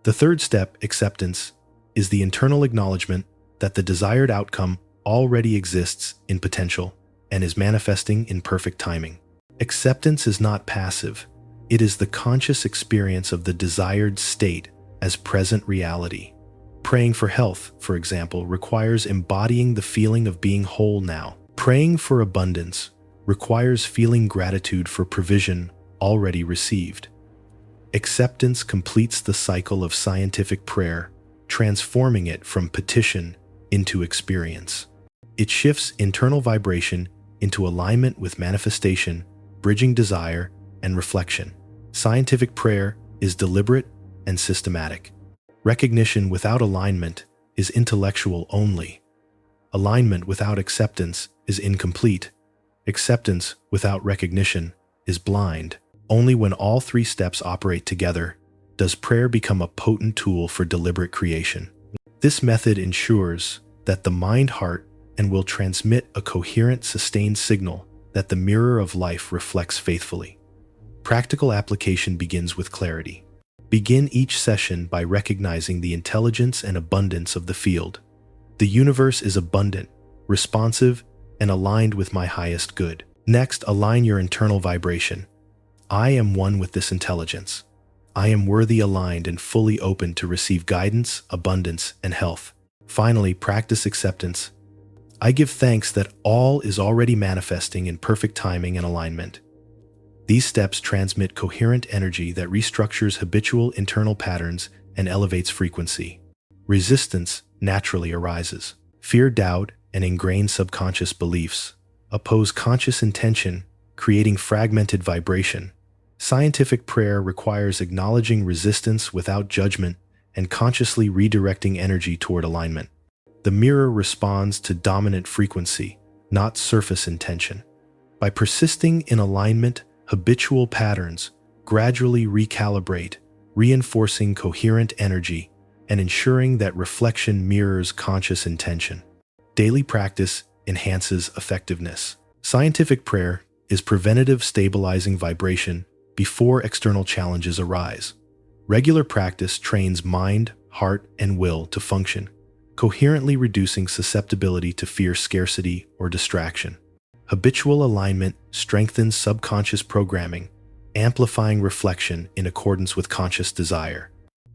The third step, acceptance, is the internal acknowledgement that the desired outcome already exists in potential and is manifesting in perfect timing. Acceptance is not passive. It is the conscious experience of the desired state as present reality. Praying for health, for example, requires embodying the feeling of being whole now. Praying for abundance requires feeling gratitude for provision already received. Acceptance completes the cycle of scientific prayer, transforming it from petition into experience. It shifts internal vibration into alignment with manifestation, bridging desire and reflection. Scientific prayer is deliberate and systematic. Recognition without alignment is intellectual only. Alignment without acceptance is incomplete. Acceptance without recognition is blind. Only when all 3 steps operate together does prayer become a potent tool for deliberate creation. This method ensures that the mind, heart, and will transmit a coherent, sustained signal that the mirror of life reflects faithfully. Practical application begins with clarity. Begin each session by recognizing the intelligence and abundance of the field. The universe is abundant, responsive, and aligned with my highest good. Next, align your internal vibration. I am one with this intelligence. I am worthy, aligned, and fully open to receive guidance, abundance, and health. Finally, practice acceptance. I give thanks that all is already manifesting in perfect timing and alignment. These steps transmit coherent energy that restructures habitual internal patterns and elevates frequency. Resistance naturally arises. Fear, doubt, and ingrained subconscious beliefs oppose conscious intention, creating fragmented vibration. Scientific prayer requires acknowledging resistance without judgment and consciously redirecting energy toward alignment. The mirror responds to dominant frequency, not surface intention. By persisting in alignment, habitual patterns gradually recalibrate, reinforcing coherent energy and ensuring that reflection mirrors conscious intention. Daily practice enhances effectiveness. Scientific prayer is preventative, stabilizing vibration before external challenges arise. Regular practice trains mind, heart, and will to function, coherently reducing susceptibility to fear, scarcity, or distraction. Habitual alignment strengthens subconscious programming, amplifying reflection in accordance with conscious desire.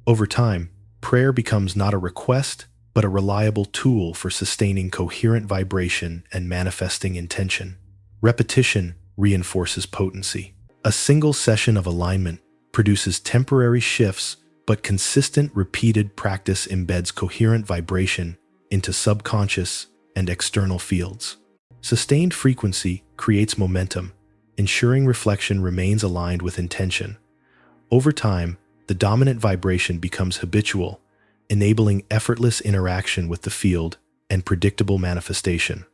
Over time, prayer becomes not a request, but a reliable tool for sustaining coherent vibration and manifesting intention. Repetition reinforces potency. A single session of alignment produces temporary shifts, but consistent, repeated practice embeds coherent vibration into subconscious and external fields. Sustained frequency creates momentum, ensuring reflection remains aligned with intention. Over time, the dominant vibration becomes habitual, enabling effortless interaction with the field and predictable manifestation.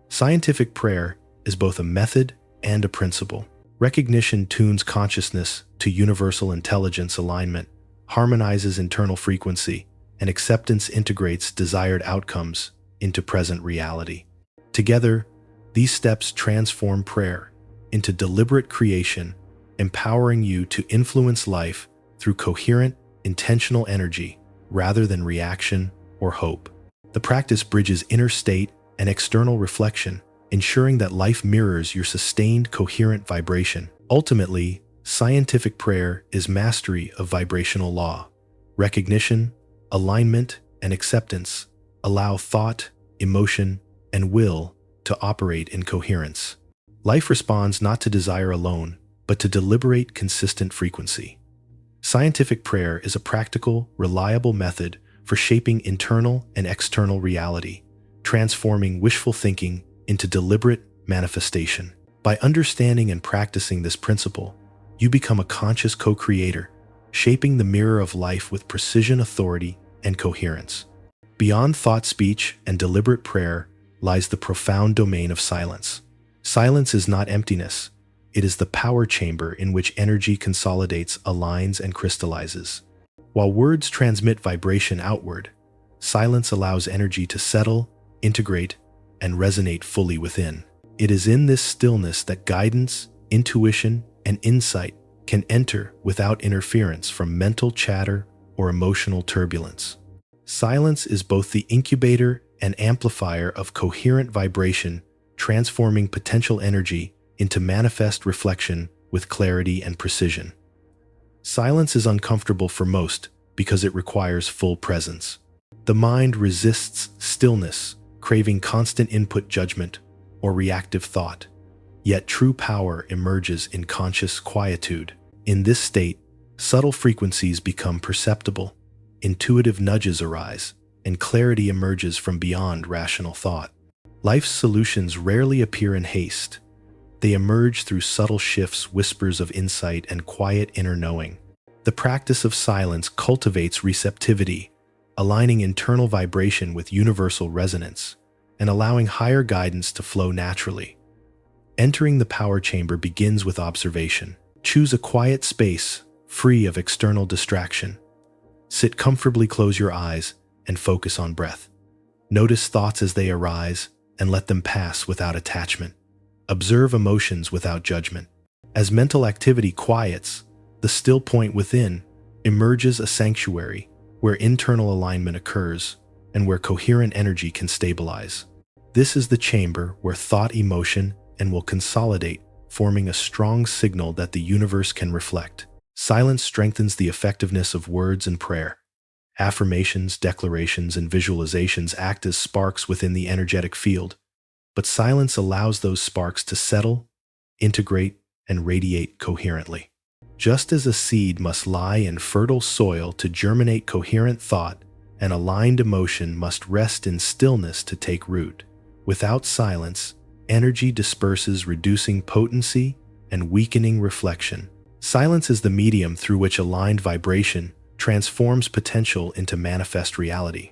Scientific prayer is both a method and a principle. Recognition tunes consciousness to universal intelligence. Alignment harmonizes internal frequency, and acceptance integrates desired outcomes into present reality. Together, these steps transform prayer into deliberate creation, empowering you to influence life through coherent, intentional energy rather than reaction or hope. The practice bridges inner state and external reflection, ensuring that life mirrors your sustained, coherent vibration. Ultimately, scientific prayer is mastery of vibrational law. Recognition, alignment, and acceptance allow thought, emotion, and will to operate in coherence. Life responds not to desire alone, but to deliberate, consistent frequency. Scientific prayer is a practical, reliable method for shaping internal and external reality, transforming wishful thinking into deliberate manifestation. By understanding and practicing this principle, you become a conscious co-creator, shaping the mirror of life with precision, authority, and coherence. Beyond thought, speech, and deliberate prayer lies the profound domain of silence. Silence is not emptiness. It is the power chamber in which energy consolidates, aligns, and crystallizes. While words transmit vibration outward, silence allows energy to settle, integrate, and resonate fully within. It is in this stillness that guidance, intuition, and insight can enter without interference from mental chatter or emotional turbulence. Silence is both the incubator and amplifier of coherent vibration, transforming potential energy into manifest reflection with clarity and precision. Silence is uncomfortable for most because it requires full presence. The mind resists stillness, craving constant input, judgment, or reactive thought. Yet true power emerges in conscious quietude. In this state, subtle frequencies become perceptible, intuitive nudges arise, and clarity emerges from beyond rational thought. Life's solutions rarely appear in haste. They emerge through subtle shifts, whispers of insight, and quiet inner knowing. The practice of silence cultivates receptivity, aligning internal vibration with universal resonance, and allowing higher guidance to flow naturally. Entering the power chamber begins with observation. Choose a quiet space, free of external distraction. Sit comfortably, close your eyes, and focus on breath. Notice thoughts as they arise, and let them pass without attachment. Observe emotions without judgment. As mental activity quiets, the still point within emerges a sanctuary where internal alignment occurs and where coherent energy can stabilize. This is the chamber where thought, emotion, and will consolidate, forming a strong signal that the universe can reflect. Silence strengthens the effectiveness of words and prayer. Affirmations, declarations, and visualizations act as sparks within the energetic field, but silence allows those sparks to settle, integrate, and radiate coherently. Just as a seed must lie in fertile soil to germinate coherent thought, an aligned emotion must rest in stillness to take root. Without silence, energy disperses, reducing potency and weakening reflection. Silence is the medium through which aligned vibration transforms potential into manifest reality.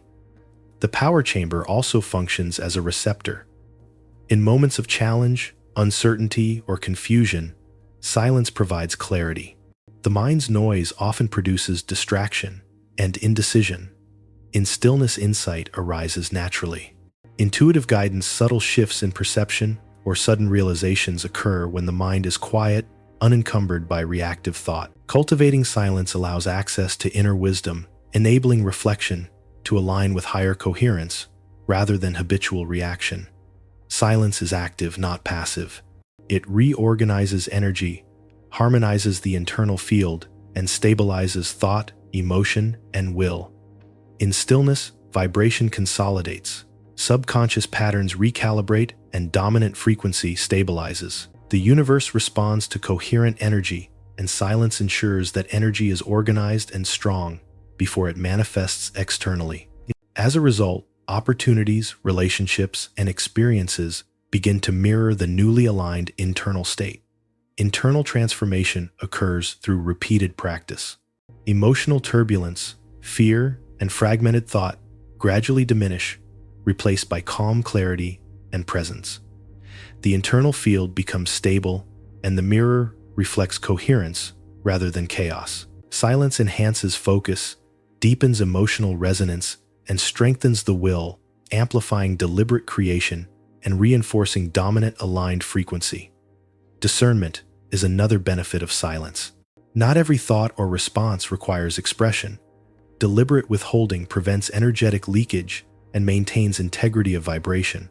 The power chamber also functions as a receptor. In moments of challenge, uncertainty, or confusion, silence provides clarity. The mind's noise often produces distraction and indecision. In stillness, insight arises naturally. Intuitive guidance, subtle shifts in perception, or sudden realizations occur when the mind is quiet, unencumbered by reactive thought. Cultivating silence allows access to inner wisdom, enabling reflection to align with higher coherence rather than habitual reaction. Silence is active, not passive. It reorganizes energy, harmonizes the internal field, and stabilizes thought, emotion, and will. In stillness, vibration consolidates, subconscious patterns recalibrate, and dominant frequency stabilizes. The universe responds to coherent energy, and silence ensures that energy is organized and strong before it manifests externally. As a result, opportunities, relationships, and experiences begin to mirror the newly aligned internal state. Internal transformation occurs through repeated practice. Emotional turbulence, fear, and fragmented thought gradually diminish, replaced by calm clarity and presence. The internal field becomes stable, and the mirror reflects coherence rather than chaos. Silence enhances focus, deepens emotional resonance, and strengthens the will, amplifying deliberate creation and reinforcing dominant aligned frequency. Discernment is another benefit of silence. Not every thought or response requires expression. Deliberate withholding prevents energetic leakage and maintains integrity of vibration.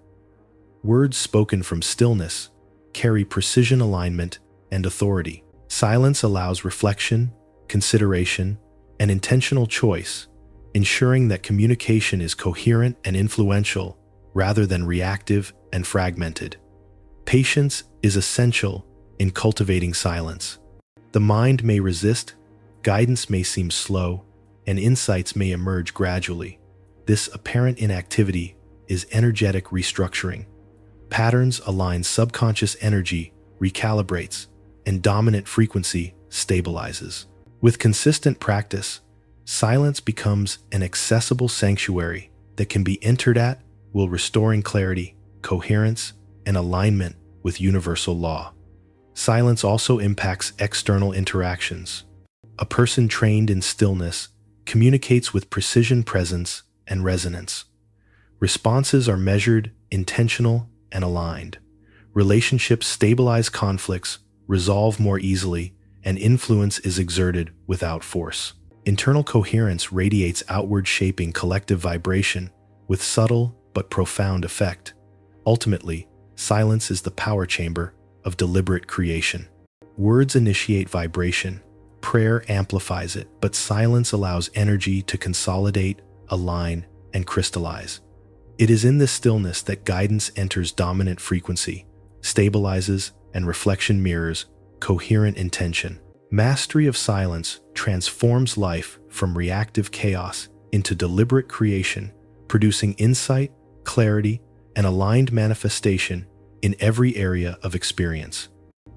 Words spoken from stillness carry precision, alignment, and authority. Silence allows reflection, consideration, and intentional choice, ensuring that communication is coherent and influential rather than reactive and fragmented. Patience is essential in cultivating silence. The mind may resist, guidance may seem slow, and insights may emerge gradually. This apparent inactivity is energetic restructuring. Patterns align, subconscious energy recalibrates, and dominant frequency stabilizes. With consistent practice, silence becomes an accessible sanctuary that can be entered at while restoring clarity, coherence, and alignment with universal law. Silence also impacts external interactions. A person trained in stillness communicates with precision, presence, and resonance. Responses are measured, intentional, and aligned. Relationships stabilize, conflicts resolve more easily, and influence is exerted without force. Internal coherence radiates outward, shaping collective vibration with subtle but profound effect. Ultimately, silence is the power chamber of deliberate creation. Words initiate vibration, prayer amplifies it, but silence allows energy to consolidate, align, and crystallize. It is in this stillness that guidance enters dominant frequency, stabilizes, and reflection mirrors coherent intention. Mastery of silence transforms life from reactive chaos into deliberate creation, producing insight, clarity, and aligned manifestation in every area of experience.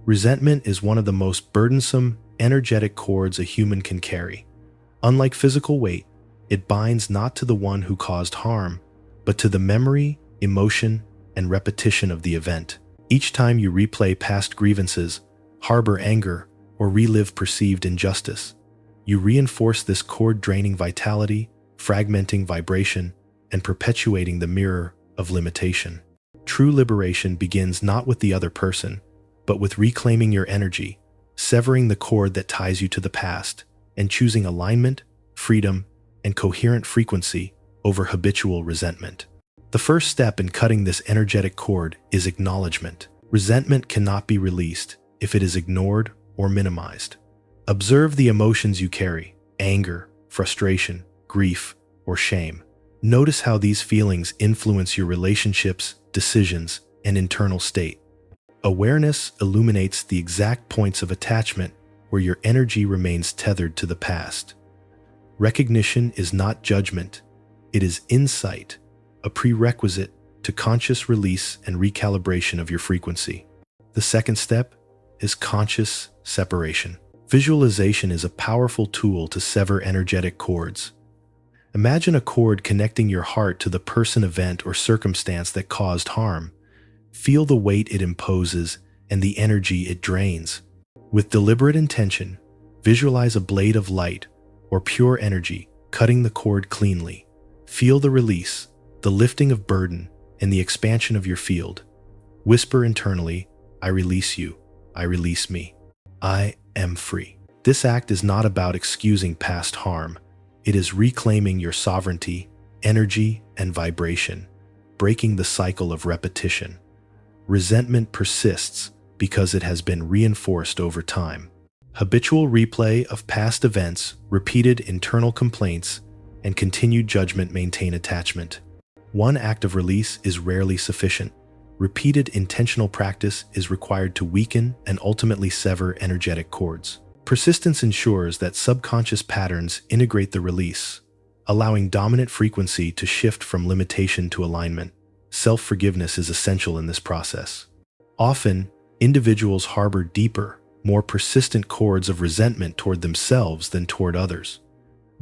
Resentment is one of the most burdensome, energetic cords a human can carry. Unlike physical weight, it binds not to the one who caused harm, but to the memory, emotion, and repetition of the event. Each time you replay past grievances, harbor anger, or relive perceived injustice, you reinforce this cord-draining vitality, fragmenting vibration, and perpetuating the mirror of limitation. True liberation begins not with the other person, but with reclaiming your energy, severing the cord that ties you to the past, and choosing alignment, freedom, and coherent frequency over habitual resentment. The first step in cutting this energetic cord is acknowledgement. Resentment cannot be released if it is ignored or minimized. Observe the emotions you carry: anger, frustration, grief, or shame. Notice how these feelings influence your relationships, decisions, and internal state. Awareness illuminates the exact points of attachment where your energy remains tethered to the past. Recognition is not judgment, it is insight, a prerequisite to conscious release and recalibration of your frequency. The second step is conscious separation. Visualization is a powerful tool to sever energetic cords. Imagine a cord connecting your heart to the person, event, or circumstance that caused harm. Feel the weight it imposes and the energy it drains. With deliberate intention, visualize a blade of light or pure energy cutting the cord cleanly. Feel the release, the lifting of burden, and the expansion of your field. Whisper internally, "I release you. I release me. I am free." This act is not about excusing past harm. It is reclaiming your sovereignty, energy, and vibration, breaking the cycle of repetition. Resentment persists because it has been reinforced over time. Habitual replay of past events, repeated internal complaints, and continued judgment maintain attachment. One act of release is rarely sufficient. Repeated intentional practice is required to weaken and ultimately sever energetic cords. Persistence ensures that subconscious patterns integrate the release, allowing dominant frequency to shift from limitation to alignment. Self-forgiveness is essential in this process. Often, individuals harbor deeper, more persistent cords of resentment toward themselves than toward others.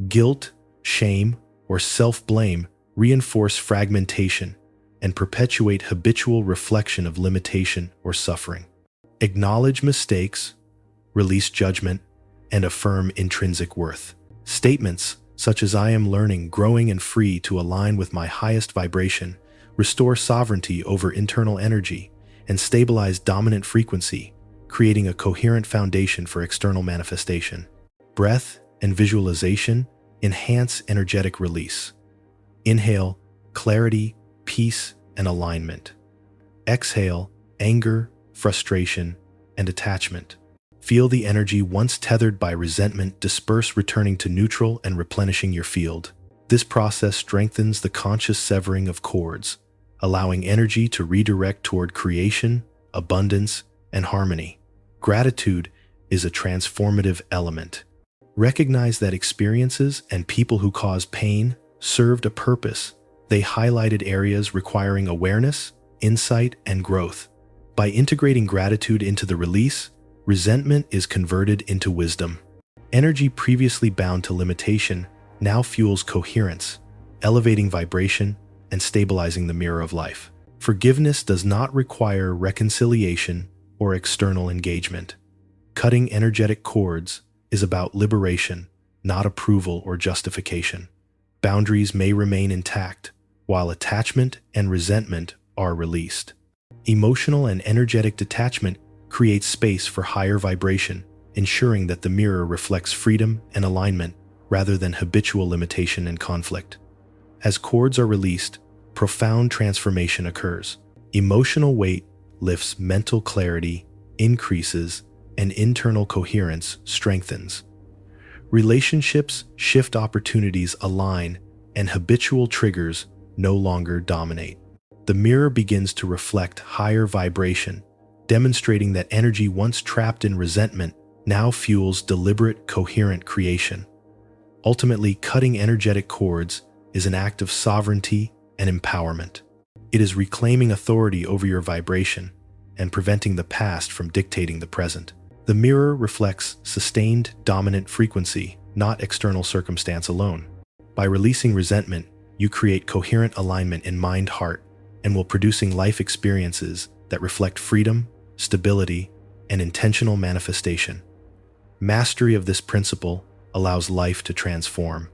Guilt, shame, or self-blame reinforce fragmentation and perpetuate habitual reflection of limitation or suffering. Acknowledge mistakes, release judgment, and affirm intrinsic worth. Statements such as "I am learning, growing, and free to align with my highest vibration" restore sovereignty over internal energy and stabilize dominant frequency, creating a coherent foundation for external manifestation. Breath and visualization enhance energetic release. Inhale, clarity, peace, and alignment. Exhale, anger, frustration, and attachment. Feel the energy once tethered by resentment disperse, returning to neutral and replenishing your field. This process strengthens the conscious severing of cords, allowing energy to redirect toward creation, abundance, and harmony. Gratitude is a transformative element. Recognize that experiences and people who cause pain served a purpose. They highlighted areas requiring awareness, insight, and growth. By integrating gratitude into the release, resentment is converted into wisdom. Energy previously bound to limitation now fuels coherence, elevating vibration and stabilizing the mirror of life. Forgiveness does not require reconciliation or external engagement. Cutting energetic cords is about liberation, not approval or justification. Boundaries may remain intact, while attachment and resentment are released. Emotional and energetic detachment creates space for higher vibration, ensuring that the mirror reflects freedom and alignment rather than habitual limitation and conflict. As cords are released, profound transformation occurs. Emotional weight lifts, mental clarity increases, and internal coherence strengthens. Relationships shift, opportunities align, and habitual triggers no longer dominate. The mirror begins to reflect higher vibration, demonstrating that energy once trapped in resentment now fuels deliberate, coherent creation. Ultimately, cutting energetic cords is an act of sovereignty and empowerment. It is reclaiming authority over your vibration and preventing the past from dictating the present. The mirror reflects sustained, dominant frequency, not external circumstance alone. By releasing resentment, you create coherent alignment in mind, heart, and will producing life experiences that reflect freedom, stability, and intentional manifestation. Mastery of this principle allows life to transform.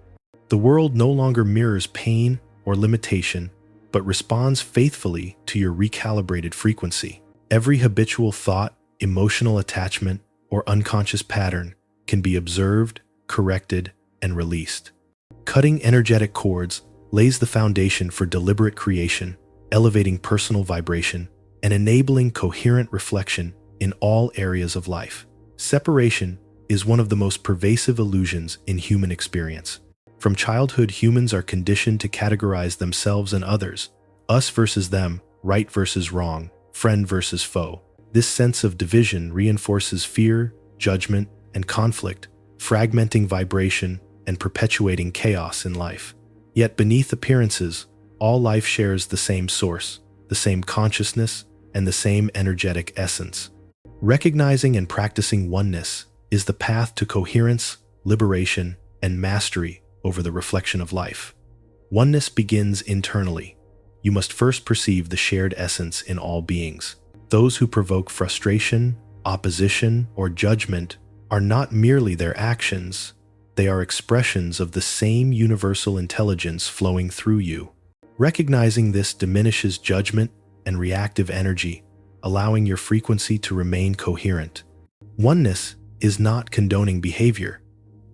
The world no longer mirrors pain or limitation, but responds faithfully to your recalibrated frequency. Every habitual thought, emotional attachment, or unconscious pattern can be observed, corrected, and released. Cutting energetic cords lays the foundation for deliberate creation, elevating personal vibration, and enabling coherent reflection in all areas of life. Separation is one of the most pervasive illusions in human experience. From childhood, humans are conditioned to categorize themselves and others, us versus them, right versus wrong, friend versus foe. This sense of division reinforces fear, judgment, and conflict, fragmenting vibration and perpetuating chaos in life. Yet beneath appearances, all life shares the same source, the same consciousness, and the same energetic essence. Recognizing and practicing oneness is the path to coherence, liberation, and mastery over the reflection of life. Oneness begins internally. You must first perceive the shared essence in all beings. Those who provoke frustration, opposition, or judgment are not merely their actions, they are expressions of the same universal intelligence flowing through you. Recognizing this diminishes judgment and reactive energy, allowing your frequency to remain coherent. Oneness is not condoning behavior.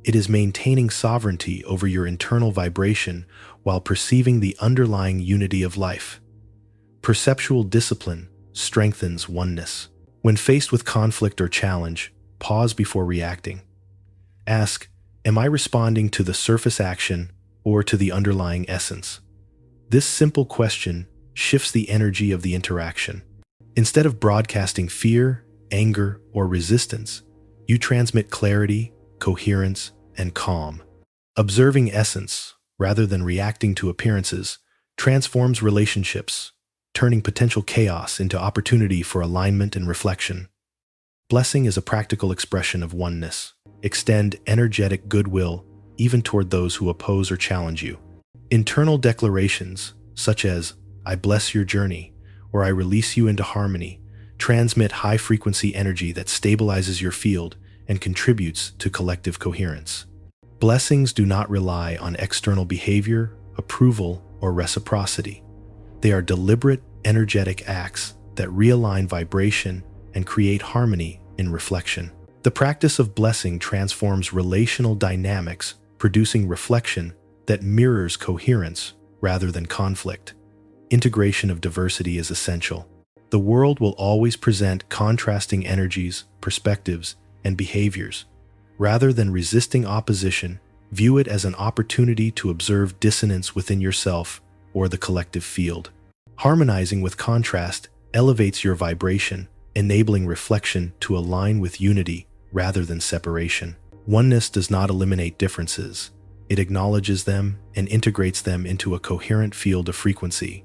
It is maintaining sovereignty over your internal vibration while perceiving the underlying unity of life. Perceptual discipline strengthens oneness. When faced with conflict or challenge, pause before reacting. Ask, am I responding to the surface action or to the underlying essence? This simple question shifts the energy of the interaction. Instead of broadcasting fear, anger, or resistance, you transmit clarity, coherence, and calm. Observing essence, rather than reacting to appearances, transforms relationships, turning potential chaos into opportunity for alignment and reflection. Blessing is a practical expression of oneness. Extend energetic goodwill even toward those who oppose or challenge you. Internal declarations, such as, I bless your journey, or I release you into harmony, transmit high-frequency energy that stabilizes your field and contributes to collective coherence. Blessings do not rely on external behavior, approval, or reciprocity. They are deliberate, energetic acts that realign vibration and create harmony in reflection. The practice of blessing transforms relational dynamics, producing reflection that mirrors coherence rather than conflict. Integration of diversity is essential. The world will always present contrasting energies, perspectives, and behaviors. Rather than resisting opposition, view it as an opportunity to observe dissonance within yourself or the collective field. Harmonizing with contrast elevates your vibration, enabling reflection to align with unity rather than separation. Oneness does not eliminate differences. It acknowledges them and integrates them into a coherent field of frequency.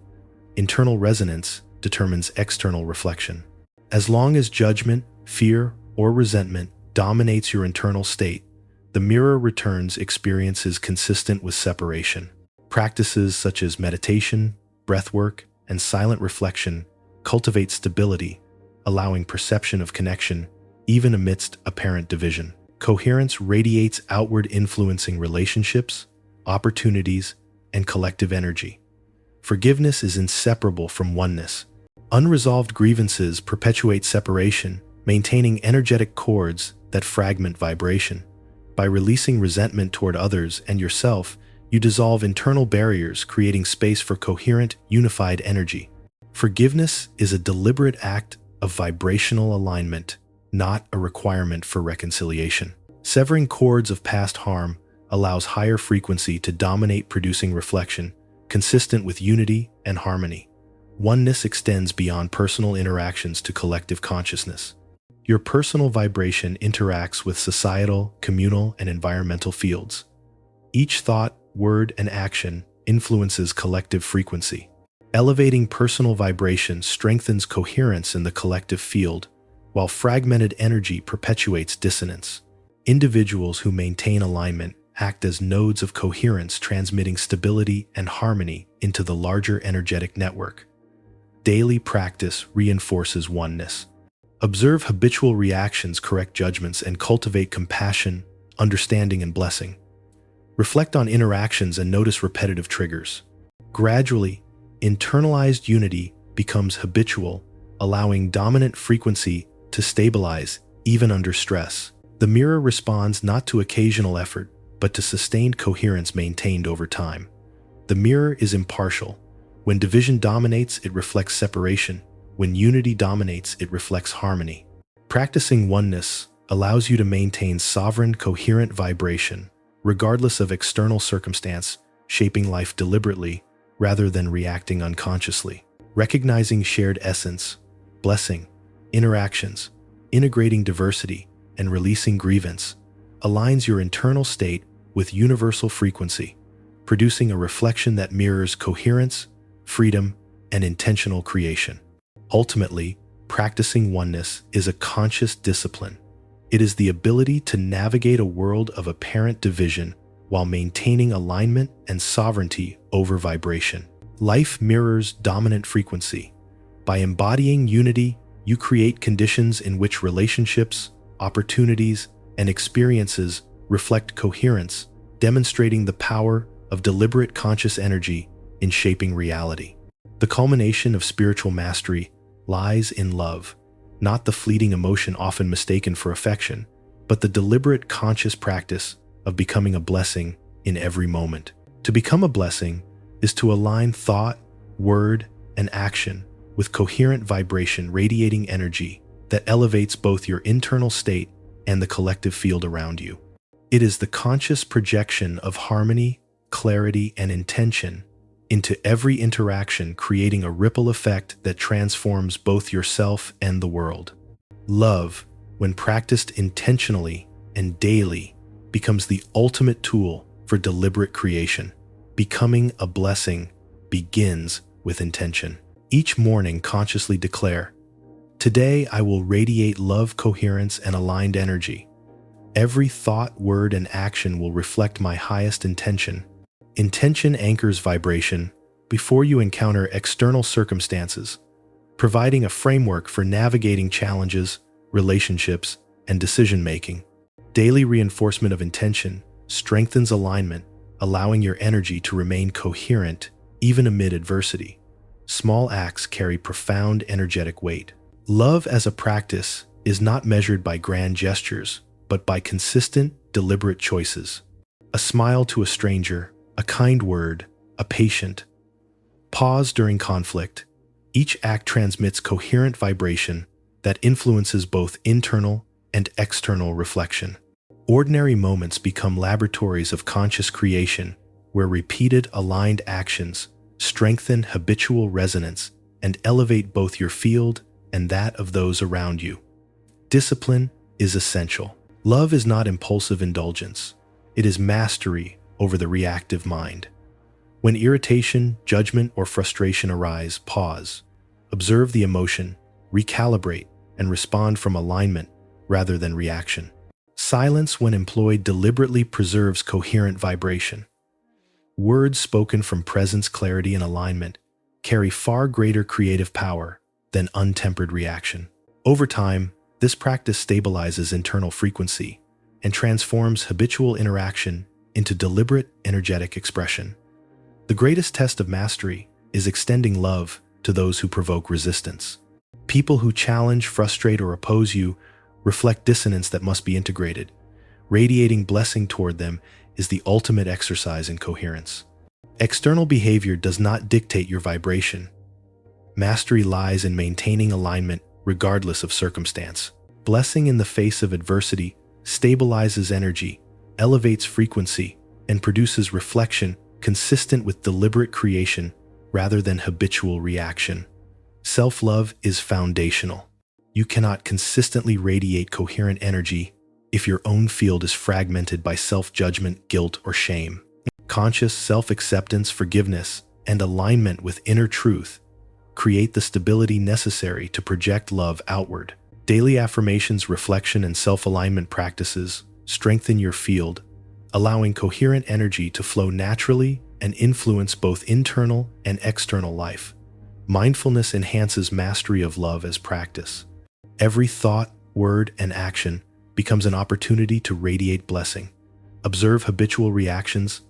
Internal resonance determines external reflection. As long as judgment, fear, or resentment dominates your internal state, the mirror returns experiences consistent with separation. Practices such as meditation, breathwork, and silent reflection cultivate stability, allowing perception of connection even amidst apparent division. Coherence radiates outward, influencing relationships, opportunities, and collective energy. Forgiveness is inseparable from oneness. Unresolved grievances perpetuate separation, maintaining energetic cords that fragment vibration. By releasing resentment toward others and yourself, you dissolve internal barriers, creating space for coherent, unified energy. Forgiveness is a deliberate act of vibrational alignment, not a requirement for reconciliation. Severing cords of past harm allows higher frequency to dominate, producing reflection consistent with unity and harmony. Oneness extends beyond personal interactions to collective consciousness. Your personal vibration interacts with societal, communal, and environmental fields. Each thought, word, and action influences collective frequency. Elevating personal vibration strengthens coherence in the collective field, while fragmented energy perpetuates dissonance. Individuals who maintain alignment act as nodes of coherence, transmitting stability and harmony into the larger energetic network. Daily practice reinforces oneness. Observe habitual reactions, correct judgments, and cultivate compassion, understanding, and blessing. Reflect on interactions and notice repetitive triggers. Gradually, internalized unity becomes habitual, allowing dominant frequency to stabilize even under stress. The mirror responds not to occasional effort, but to sustained coherence maintained over time. The mirror is impartial. When division dominates, it reflects separation. When unity dominates, it reflects harmony. Practicing oneness allows you to maintain sovereign, coherent vibration, regardless of external circumstance, shaping life deliberately rather than reacting unconsciously. Recognizing shared essence, blessing, interactions, integrating diversity, and releasing grievance aligns your internal state with universal frequency, producing a reflection that mirrors coherence, freedom, and intentional creation. Ultimately, practicing oneness is a conscious discipline. It is the ability to navigate a world of apparent division while maintaining alignment and sovereignty over vibration. Life mirrors dominant frequency. By embodying unity, you create conditions in which relationships, opportunities, and experiences reflect coherence, demonstrating the power of deliberate conscious energy in shaping reality. The culmination of spiritual mastery lies in love, not the fleeting emotion often mistaken for affection, but the deliberate conscious practice of becoming a blessing in every moment. To become a blessing is to align thought, word, and action with coherent vibration, radiating energy that elevates both your internal state and the collective field around you. It is the conscious projection of harmony, clarity, and intention into every interaction, creating a ripple effect that transforms both yourself and the world. Love, when practiced intentionally and daily, becomes the ultimate tool for deliberate creation. Becoming a blessing begins with intention. Each morning, consciously declare, "Today I will radiate love, coherence, and aligned energy. Every thought, word, and action will reflect my highest intention." Intention anchors vibration before you encounter external circumstances, providing a framework for navigating challenges, relationships, and decision-making. Daily reinforcement of intention strengthens alignment, allowing your energy to remain coherent even amid adversity. Small acts carry profound energetic weight. Love as a practice is not measured by grand gestures, but by consistent, deliberate choices. A smile to a stranger, a kind word, a patient pause during conflict. Each act transmits coherent vibration that influences both internal and external reflection. Ordinary moments become laboratories of conscious creation, where repeated aligned actions strengthen habitual resonance and elevate both your field and that of those around you. Discipline is essential. Love is not impulsive indulgence. It is mastery over the reactive mind. When irritation, judgment, or frustration arise, pause. Observe the emotion, recalibrate, and respond from alignment rather than reaction. Silence, when employed deliberately, preserves coherent vibration. Words spoken from presence, clarity, and alignment carry far greater creative power than untempered reaction. Over time, this practice stabilizes internal frequency and transforms habitual interaction into deliberate, energetic expression. The greatest test of mastery is extending love to those who provoke resistance. People who challenge, frustrate, or oppose you reflect dissonance that must be integrated. Radiating blessing toward them is the ultimate exercise in coherence. External behavior does not dictate your vibration. Mastery lies in maintaining alignment regardless of circumstance. Blessing in the face of adversity stabilizes energy, elevates frequency, and produces reflection consistent with deliberate creation rather than habitual reaction. Self-love is foundational. You cannot consistently radiate coherent energy if your own field is fragmented by self-judgment, guilt, or shame. Conscious self-acceptance, forgiveness, and alignment with inner truth create the stability necessary to project love outward. Daily affirmations, reflection, and self-alignment practices strengthen your field, allowing coherent energy to flow naturally and influence both internal and external life. Mindfulness enhances mastery of love as practice. Every thought, word, and action becomes an opportunity to radiate blessing. Observe habitual reactions,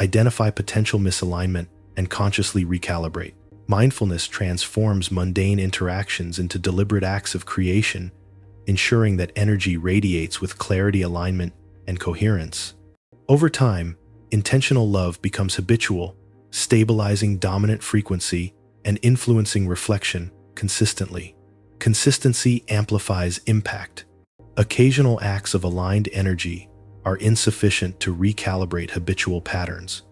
identify potential misalignment, and consciously recalibrate. Mindfulness transforms mundane interactions into deliberate acts of creation, ensuring that energy radiates with clarity, alignment, and coherence. Over time, intentional love becomes habitual, stabilizing dominant frequency and influencing reflection consistently. Consistency amplifies impact. Occasional acts of aligned energy are insufficient to recalibrate habitual patterns.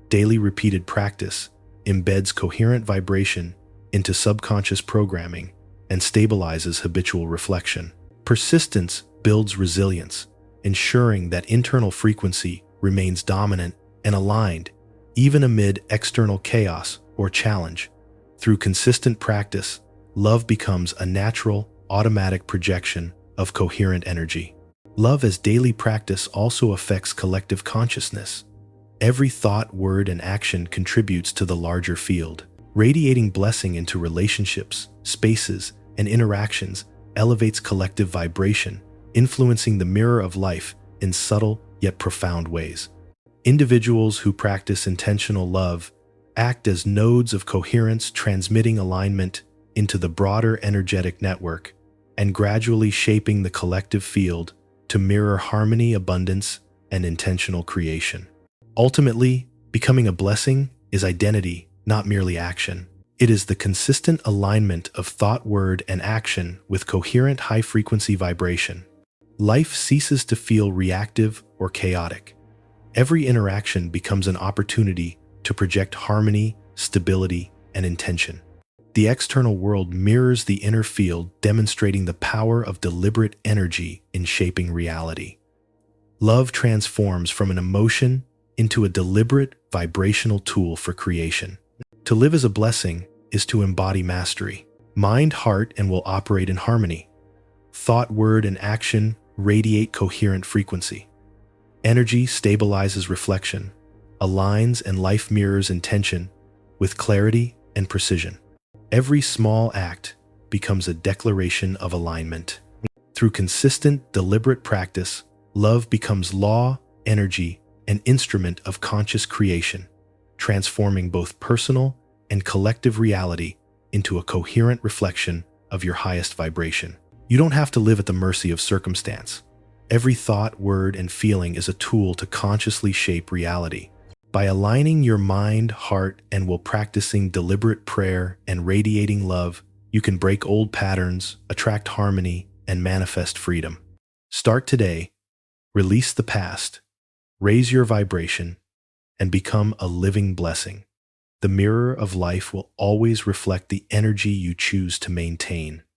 Daily repeated practice embeds coherent vibration into subconscious programming and stabilizes habitual reflection. Persistence builds resilience, ensuring that internal frequency remains dominant and aligned, even amid external chaos or challenge. Through consistent practice, love becomes a natural, automatic projection of coherent energy. Love as daily practice also affects collective consciousness. Every thought, word, and action contributes to the larger field. Radiating blessing into relationships, spaces, and interactions elevates collective vibration, influencing the mirror of life in subtle yet profound ways. Individuals who practice intentional love act as nodes of coherence, transmitting alignment into the broader energetic network and gradually shaping the collective field to mirror harmony, abundance, and intentional creation. Ultimately, becoming a blessing is identity, not merely action. It is the consistent alignment of thought, word, and action with coherent high-frequency vibration. Life ceases to feel reactive or chaotic. Every interaction becomes an opportunity to project harmony, stability, and intention. The external world mirrors the inner field, demonstrating the power of deliberate energy in shaping reality. Love transforms from an emotion into a deliberate, vibrational tool for creation. To live as a blessing is to embody mastery. Mind, heart, and will operate in harmony. Thought, word, and action radiate coherent frequency. Energy stabilizes reflection, aligns, and life mirrors intention with clarity and precision. Every small act becomes a declaration of alignment. Through consistent, deliberate practice, love becomes law, energy, and instrument of conscious creation, transforming both personal and collective reality into a coherent reflection of your highest vibration. You don't have to live at the mercy of circumstance. Every thought, word, and feeling is a tool to consciously shape reality. By aligning your mind, heart, and will, practicing deliberate prayer and radiating love, you can break old patterns, attract harmony, and manifest freedom. Start today, release the past, raise your vibration, and become a living blessing. The mirror of life will always reflect the energy you choose to maintain.